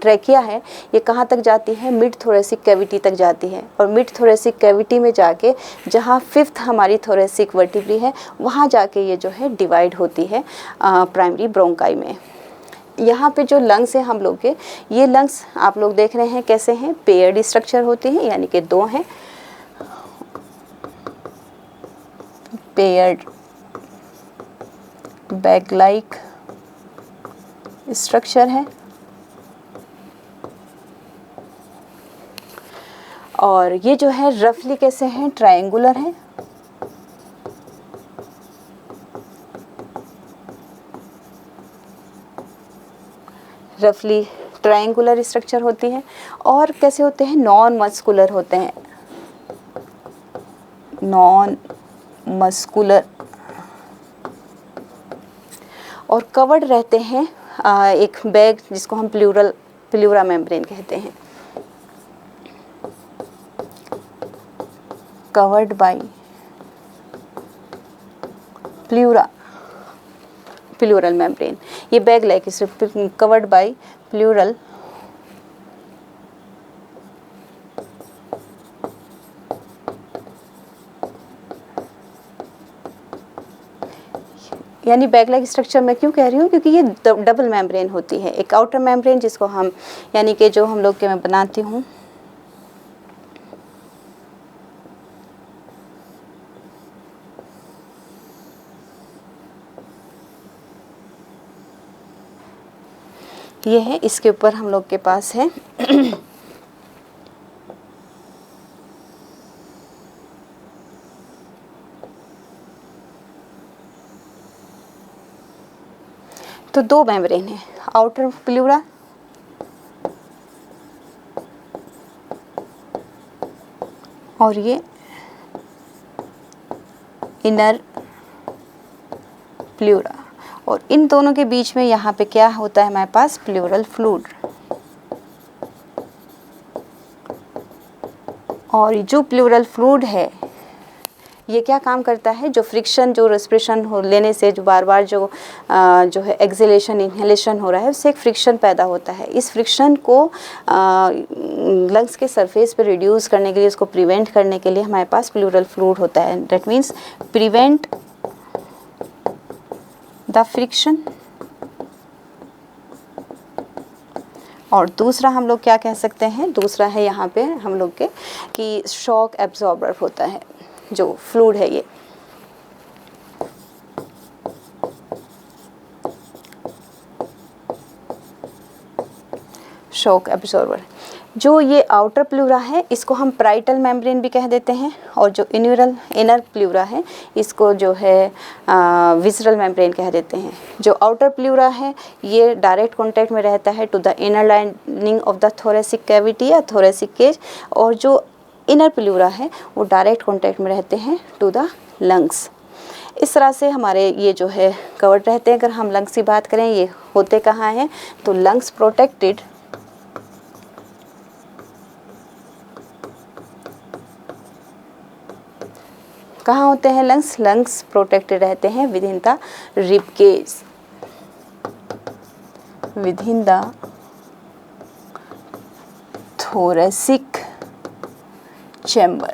Speaker 1: ट्रैकिया है ये कहाँ तक जाती है, मिड थोरेसिक कैविटी तक जाती है। और मिड थोरेसिक कैविटी में जाके जहाँ 5th हमारी थोरेसिक वर्टिब्री है वहाँ जाके ये जो है डिवाइड होती है प्राइमरी ब्रोंकाई में। यहाँ पे जो लंग्स हैं हम लोग के, ये लंग्स आप लोग देख रहे हैं कैसे हैं, पेयर्ड स्ट्रक्चर होते हैं, यानी कि 2 हैं, पेयर्ड बैग लाइक स्ट्रक्चर है। और ये जो है रफली कैसे हैं, ट्रायंगुलर है। रफली ट्रायंगुलर स्ट्रक्चर होती है। और कैसे होते हैं, नॉन मस्कुलर होते हैं, नॉन मस्कुलर। और कवर्ड रहते हैं एक बैग जिसको हम प्लूरा मेम्ब्रेन कहते हैं, कवर्ड बाय प्लूरल मेम्ब्रेन। ये bag like covered by pleural यानी बैग लाइक स्ट्रक्चर मैं क्यों कह रही हूँ, क्योंकि ये डबल मेम्ब्रेन होती है। एक आउटर मेम्ब्रेन जिसको हम यानी कि जो हम लोग के मैं बनाती हूँ, ये है, इसके ऊपर हम लोग के पास है तो 2 मेम्ब्रेन है, आउटर प्लूरा और ये इनर प्लूरा। और इन दोनों के बीच में यहाँ पे क्या होता है हमारे पास, प्लूरल फ्लूइड। और जो प्लूरल फ्लूइड है ये क्या काम करता है, जो फ्रिक्शन, जो रेस्पिरेशन हो लेने से जो बार बार जो है एक्सहेलेशन इनहेलेशन हो रहा है, उससे एक फ्रिक्शन पैदा होता है। इस फ्रिक्शन को लंग्स के सरफेस पे रिड्यूस करने के लिए, उसको प्रिवेंट करने के लिए हमारे पास प्लूरल फ्लूइड होता है। That means prevent the friction. और दूसरा हम लोग क्या कह सकते हैं, दूसरा है यहाँ पे हम लोग के कि शॉक एब्जॉर्बर होता है, जो फ्लूइड है ये। Shock absorber. जो ये आउटर प्लूरा है इसको हम प्राइटल मेम्ब्रेन भी कह देते हैं, और जो इनर प्लूरा है इसको जो है विसरल मेम्ब्रेन कह देते हैं। जो आउटर प्लूरा है ये डायरेक्ट कांटेक्ट में रहता है to the inner lining of the thoracic cavity या थोरेसिक केज, और जो इनर प्लूरा है वो डायरेक्ट कांटेक्ट में रहते हैं टू द लंग्स। इस तरह से हमारे ये जो है कवर्ड रहते हैं। अगर हम लंग्स की बात करें, ये होते कहाँ हैं, तो लंग्स प्रोटेक्टेड कहाँ होते हैं, लंग्स प्रोटेक्टेड रहते हैं within the rib cage, within the thoracic chamber,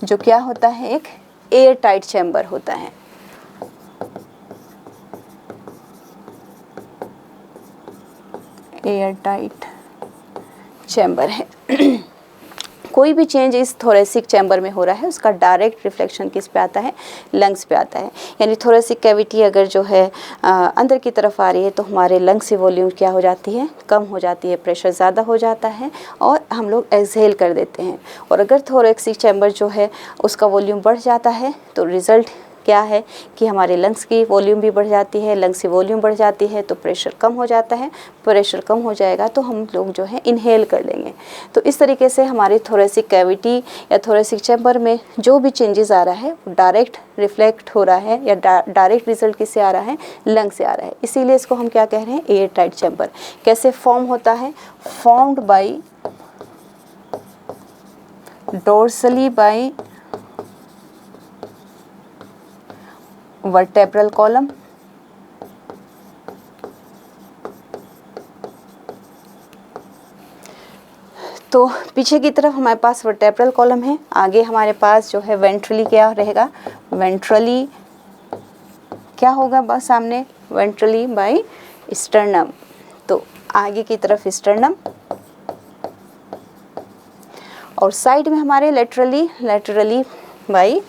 Speaker 1: जो क्या होता है, एक एयर टाइट चैम्बर होता है। एयर टाइट चैम्बर है। कोई भी चेंज इस थोरेसिक चैम्बर में हो रहा है उसका डायरेक्ट रिफ्लेक्शन किस पे आता है, लंग्स पे आता है। यानी थोरेसिक कैविटी अगर जो है अंदर की तरफ आ रही है तो हमारे लंग्स की वॉल्यूम क्या हो जाती है, कम हो जाती है, प्रेशर ज़्यादा हो जाता है और हम लोग एक्सहेल कर देते हैं। और अगर थोरेसिक चैम्बर जो है उसका वॉल्यूम बढ़ जाता है तो रिज़ल्ट क्या है कि हमारे लंग्स की वॉल्यूम भी बढ़ जाती है। लंग्स की वॉल्यूम बढ़ जाती है तो प्रेशर कम हो जाता है, प्रेशर कम हो जाएगा तो हम लोग जो है इनहेल कर लेंगे। तो इस तरीके से हमारी थोरेसिक कैविटी या थोरेसिक चैम्बर में जो भी चेंजेस आ रहा है वो डायरेक्ट रिफ्लेक्ट हो रहा है या डायरेक्ट रिजल्ट किससे आ रहा है, लंग से आ रहा है। इसीलिए इसको हम क्या कह रहे हैं, एयर टाइट चैम्बर। कैसे फॉर्म होता है, formed by dorsally by vertebral column तो पीछे की तरफ हमारे पास वर्टेब्रल कॉलम है, आगे हमारे पास जो है वेंट्रली क्या रहेगा, वेंट्रली क्या होगा बस सामने, वेंट्रली बाय स्टर्नम, तो आगे की तरफ स्टर्नम, और साइड में हमारे लेटरली बाय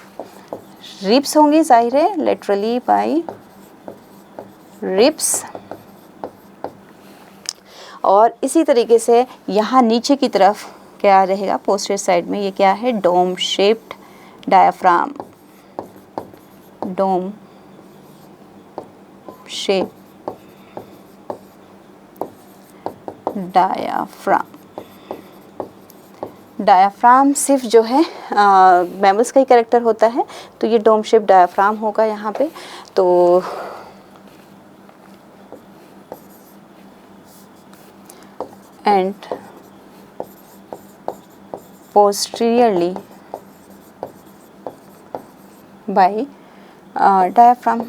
Speaker 1: रिब्स होंगी, जाहिर है लेटरली बाय रिब्स। और इसी तरीके से यहाँ नीचे की तरफ क्या रहेगा, पोस्टीरियर साइड में, ये क्या है, dome shaped diaphragm, dome shape diaphragm. Diaphragm सिर्फ जो है मैमल्स का ही कैरेक्टर होता है, तो ये डोम शेप डायाफ्राम होगा यहाँ पे। तो एंड posteriorly by diaphragm।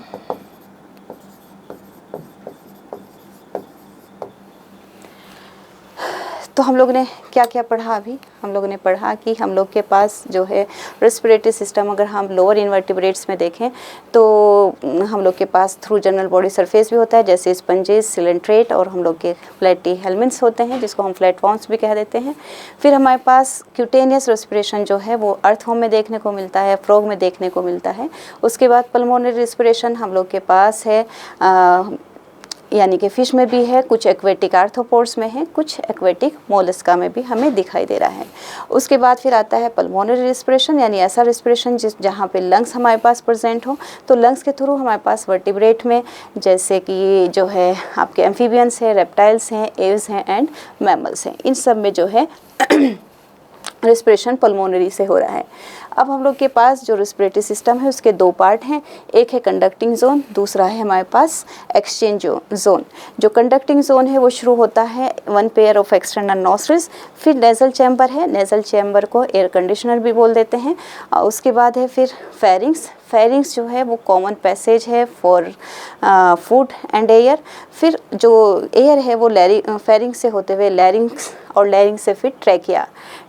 Speaker 1: तो हम लोग ने क्या क्या पढ़ा, अभी हम लोगों ने पढ़ा कि हम लोग के पास जो है रेस्पिरेटरी सिस्टम, अगर हम लोअर इन्वर्टिब्रेट्स में देखें तो हम लोग के pass through general body surface भी होता है, जैसे स्पंजेस, सिलेंट्रेट, और हम लोग के फ्लैटी हेलमेंट्स होते हैं जिसको हम फ्लैटफॉर्म्स भी कह देते हैं। फिर हमारे पास क्यूटेनियस रेस्पिरेशन जो है वो अर्थवॉर्म में देखने को मिलता है, फ्रॉग में देखने को मिलता है। उसके बाद पल्मोनरी रेस्पिरेशन हम लोग के पास है, यानी कि फिश में भी है, कुछ एक्वेटिक आर्थ्रोपोड्स में है, कुछ एक्वेटिक मोलस्का में भी हमें दिखाई दे रहा है। उसके बाद फिर आता है पल्मोनरी रेस्पिरेशन, यानी ऐसा रेस्पिरेशन जहाँ पे लंग्स हमारे पास प्रेजेंट हो। तो लंग्स के थ्रू हमारे पास वर्टिब्रेट में, जैसे कि जो है आपके एम्फीबियंस है, रेप्टाइल्स हैं, एव्स हैं एंड मैमल्स हैं, इन सब में जो है रेस्पिरेशन पल्मोनरी से हो रहा है। अब हम लोग के पास जो रेस्पिरेटरी सिस्टम है उसके दो पार्ट हैं, एक है कंडक्टिंग जोन, दूसरा है हमारे पास एक्सचेंज जोन। जो कंडक्टिंग जोन है वो शुरू होता है one pair of external nostrils, फिर नेजल चैम्बर है, नेजल चैम्बर को एयर कंडीशनर भी बोल देते हैं। उसके बाद है फिर फेरिंग्स, फेरिंग्स जो है वो कॉमन पैसेज है फॉर फूड एंड एयर। फिर जो एयर है वो फेरिंग्स से होते हुए लैरिंग्स, और लैरिंग्स से फिर ट्रैकिया,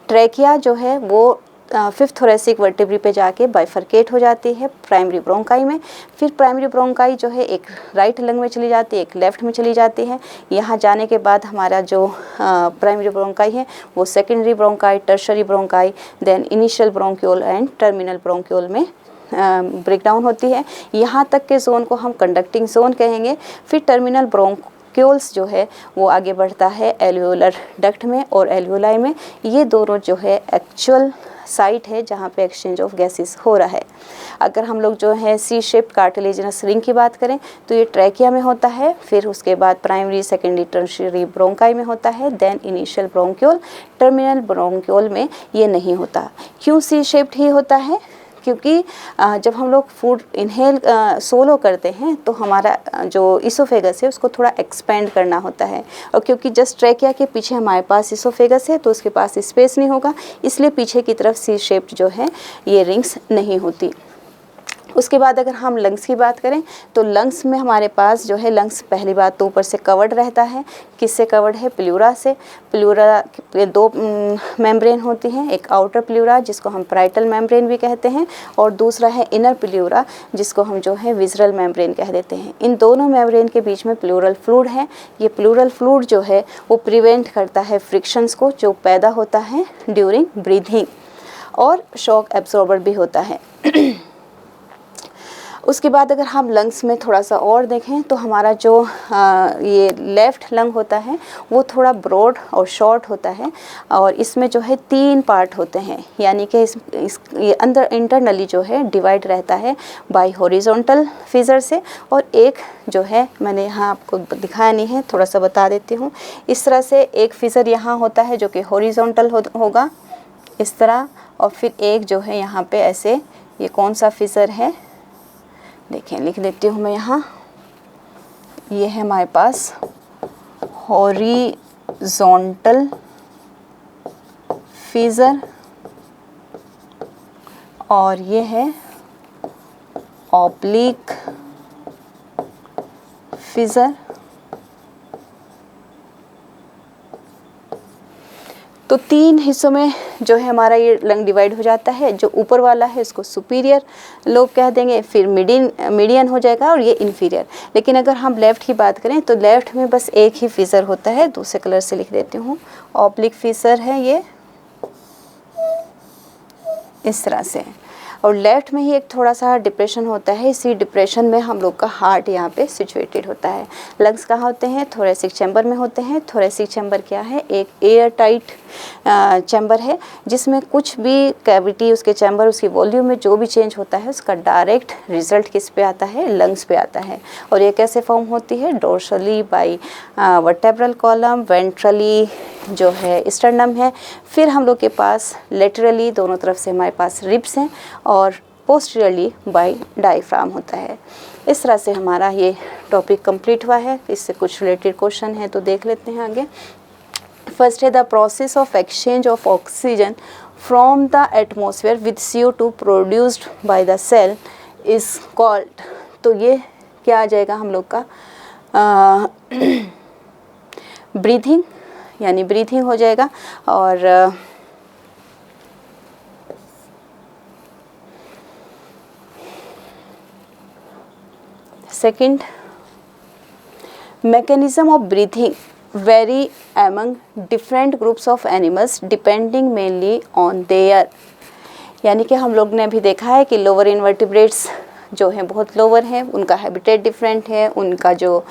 Speaker 1: ट्रैकिया जो है वो फिफ्थ थोरेसिक वर्टिब्री पे जाके बाइफरकेट हो जाती है प्राइमरी ब्रोंकाई में। फिर प्राइमरी ब्रोंकाई जो है एक राइट लंग में चली जाती है, एक लेफ्ट में चली जाती है। यहाँ जाने के बाद हमारा जो प्राइमरी ब्रोंकाई है वो secondary bronchi, tertiary bronchi, then initial bronchiole and terminal bronchiole में ब्रेकडाउन होती है। यहाँ तक के जोन को हम कंडक्टिंग जोन कहेंगे। फिर टर्मिनल ब्रोंक्यूल्स जो है वो आगे बढ़ता है एल्वियोलर डक्ट में और एल्वियोलाई में। ये दोनों जो है एक्चुअल साइट है जहाँ पे एक्सचेंज ऑफ गैसेस हो रहा है। अगर हम लोग जो है सी शेप्ड कार्टिलेजिनस रिंग की बात करें तो ये ट्रैकिया में होता है, फिर उसके बाद प्राइमरी, सेकेंडरी, टर्शियरी ब्रोंकाई में होता है, then initial bronchiole, terminal bronchiole में ये नहीं होता। क्यों सी शेप्ड ही होता है? क्योंकि जब हम लोग फूड इनहेल सोलो करते हैं तो हमारा जो इसोफेगस है उसको थोड़ा एक्सपेंड करना होता है, और क्योंकि जस्ट ट्रैकिया के पीछे हमारे पास इसोफेगस है तो उसके पास स्पेस नहीं होगा, इसलिए पीछे की तरफ सी शेप्ड जो है ये रिंग्स नहीं होती। उसके बाद अगर हम लंग्स की बात करें तो लंग्स में हमारे पास जो है लंग्स पहली बात तो ऊपर से कवर्ड रहता है। किससे कवर्ड है? प्लूरा से। प्लूरा के दो मेम्ब्रेन होती हैं, एक आउटर प्लूरा जिसको हम पैराइटल मेम्ब्रेन भी कहते हैं, और दूसरा है इनर प्लूरा जिसको हम जो है विज़रल मेम्ब्रेन कह देते हैं। इन दोनों मेम्ब्रेन के बीच में प्लूरल फ्लूइड है। ये प्लूरल फ्लूइड जो है वो प्रिवेंट करता है फ्रिक्शंस को जो पैदा होता है ड्यूरिंग ब्रीथिंग, और शॉक एब्जॉर्बर भी होता है। उसके बाद अगर हम लंग्स में थोड़ा सा और देखें तो हमारा जो ये लेफ़्ट लंग होता है वो थोड़ा ब्रॉड और शॉर्ट होता है, और इसमें जो है 3 पार्ट होते हैं, यानी कि ये अंदर इंटरनली जो है डिवाइड रहता है बाय हॉरिजॉन्टल फिजर से, और एक जो है मैंने यहाँ आपको दिखाया नहीं है, थोड़ा सा बता देती हूँ। इस तरह से एक फिजर यहाँ होता है जो कि हॉरिजॉन्टल होगा इस तरह, और फिर एक जो है यहाँ पे ऐसे, ये कौन सा फिजर है देखें, लिख देती हूँ मैं यहाँ। ये है हमारे पास हॉरिजॉन्टल फिजर, और ये है ऑब्लिक फिजर। तो 3 हिस्सों में जो है हमारा ये लंग डिवाइड हो जाता है। जो ऊपर वाला है इसको सुपीरियर लोब कह देंगे, फिर मीडियन हो जाएगा और ये इन्फीरियर। लेकिन अगर हम लेफ़्ट की बात करें तो लेफ़्ट में बस एक ही फीसर होता है, दूसरे कलर से लिख देती हूँ, ऑब्लिक फीसर है ये इस तरह से। और लेफ़्ट में ही एक थोड़ा सा डिप्रेशन होता है, इसी डिप्रेशन में हम लोग का हार्ट यहाँ पे सिचुएटेड होता है। लंग्स कहाँ होते हैं? थोरेसिक चैम्बर में होते हैं। थोरेसिक चैम्बर क्या है? एक एयर टाइट चैम्बर है जिसमें कुछ भी कैविटी उसके चैम्बर उसकी वॉल्यूम में जो भी चेंज होता है उसका डायरेक्ट रिजल्ट किस पे आता है? लंग्स पे आता है। और ये कैसे फॉर्म होती है? Dorsally by vertebral column, ventrally जो है स्टर्नम है, फिर हम लोग के पास लेटरली दोनों तरफ से हमारे पास रिब्स हैं और पोस्टीरियरली बाय डायफ्राम होता है। इस तरह से हमारा ये टॉपिक कंप्लीट हुआ है। इससे कुछ रिलेटेड क्वेश्चन है तो देख लेते हैं आगे। फर्स्ट है the process of exchange of oxygen from the atmosphere with CO2 produced by the cell is called. तो ये क्या आ जाएगा हम लोग का? ब्रीथिंग, यानी ब्रीथिंग हो जाएगा। और second, mechanism of breathing vary among different groups of animals depending mainly on their, यानी कि हम लोग ने भी देखा है कि लोअर इनवर्टिब्रेट्स जो हैं बहुत लोअर हैं, उनका हैबिटेट डिफरेंट है, उनका जो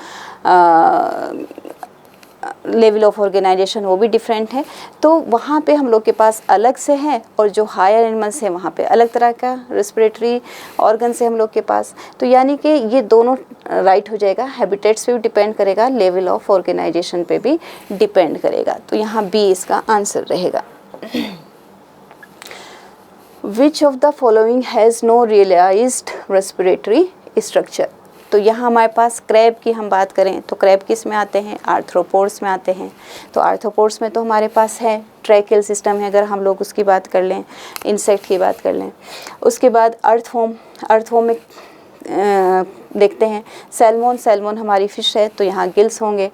Speaker 1: लेवल ऑफ ऑर्गेनाइजेशन वो भी डिफरेंट है। तो वहाँ पे हम लोग के पास अलग से है और जो हायर एनिमल्स हैं वहाँ पे अलग तरह का रेस्पिरेटरी ऑर्गन है हम लोग के पास। तो यानी कि ये दोनों राइट हो जाएगा, हैबिटेट्स पे भी डिपेंड करेगा, लेवल ऑफ ऑर्गेनाइजेशन पे भी डिपेंड करेगा। तो यहाँ बी इसका आंसर रहेगा। Which of the following has no realized respiratory structure. तो यहाँ हमारे पास क्रैब की हम बात करें तो क्रैब किस में आते हैं? आर्थ्रोपोड्स में आते हैं। तो आर्थ्रोपोड्स में तो हमारे पास है ट्रैकियल सिस्टम है, अगर हम लोग उसकी बात कर लें, इंसेक्ट की बात कर लें। उसके बाद अर्थवॉर्म में देखते हैं सैल्मन हमारी फ़िश है तो यहाँ गिल्स होंगे।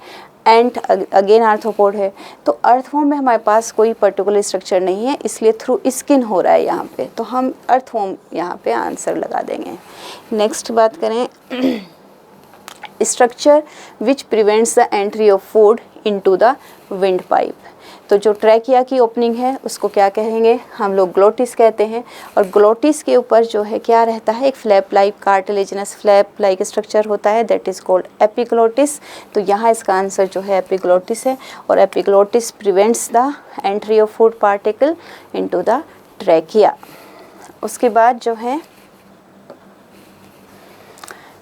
Speaker 1: एंट अगेन आर्थ्रोपोड है। तो अर्थवॉर्म में हमारे पास कोई पर्टिकुलर स्ट्रक्चर नहीं है, इसलिए थ्रू स्किन हो रहा है यहाँ पे, तो हम अर्थवॉर्म यहाँ पे आंसर लगा देंगे। नेक्स्ट बात करें, structure which prevents the entry of food into the wind pipe. तो जो ट्रैकिया की ओपनिंग है उसको क्या कहेंगे? हम लोग ग्लोटिस कहते हैं। और ग्लोटिस के ऊपर जो है क्या रहता है? एक flap like cartilaginous flap like structure होता है, दैट इज़ कॉल्ड एपिग्लोटिस। तो यहाँ इसका आंसर जो है एपिग्लोटिस है। और epiglottis prevents the entry of food particle into the trachea. उसके बाद जो है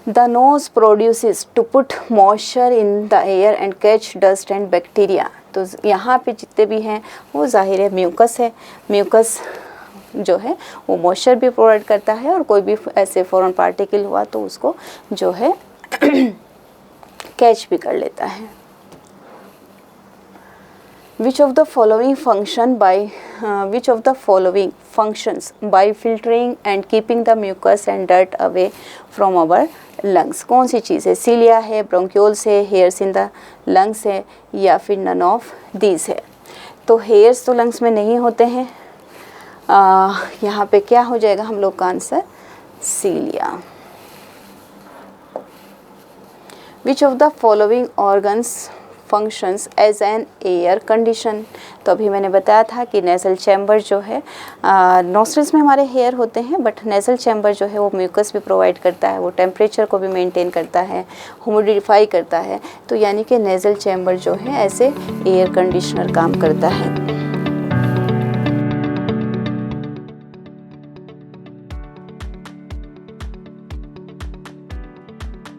Speaker 1: the nose produces to put moisture in the air and catch dust and bacteria. तो यहाँ पे जितने भी हैं वो जाहिर है म्यूकस है। म्यूकस जो है वो मॉइस्चर भी प्रोवाइड करता है और कोई भी ऐसे फॉरेन पार्टिकल हुआ तो उसको जो है कैच भी कर लेता है। Which of the following functions by filtering and keeping the mucus and dirt away from our lungs? कौन सी चीज़ है? सीलिया है, ब्रोंक्यूल्स है, हेयर्स इन द लंग्स है, या फिर नन ऑफ दीज है। तो हेयर्स तो लंग्स में नहीं होते हैं। यहाँ पे क्या हो जाएगा हम लोग का answer? Cilia. Which of the following organs functions as an air condition? तो अभी मैंने बताया था कि नेज़ल चैम्बर जो है, नोस्ट्रिल्स में हमारे हेयर होते हैं बट नेज़ल चैम्बर जो है वो म्यूकस भी प्रोवाइड करता है, वो टेम्परेचर को भी मेंटेन करता है, ह्यूमिडिफाई करता है। तो यानी कि नेज़ल चैम्बर जो है ऐसे एयर कंडीशनर काम करता है।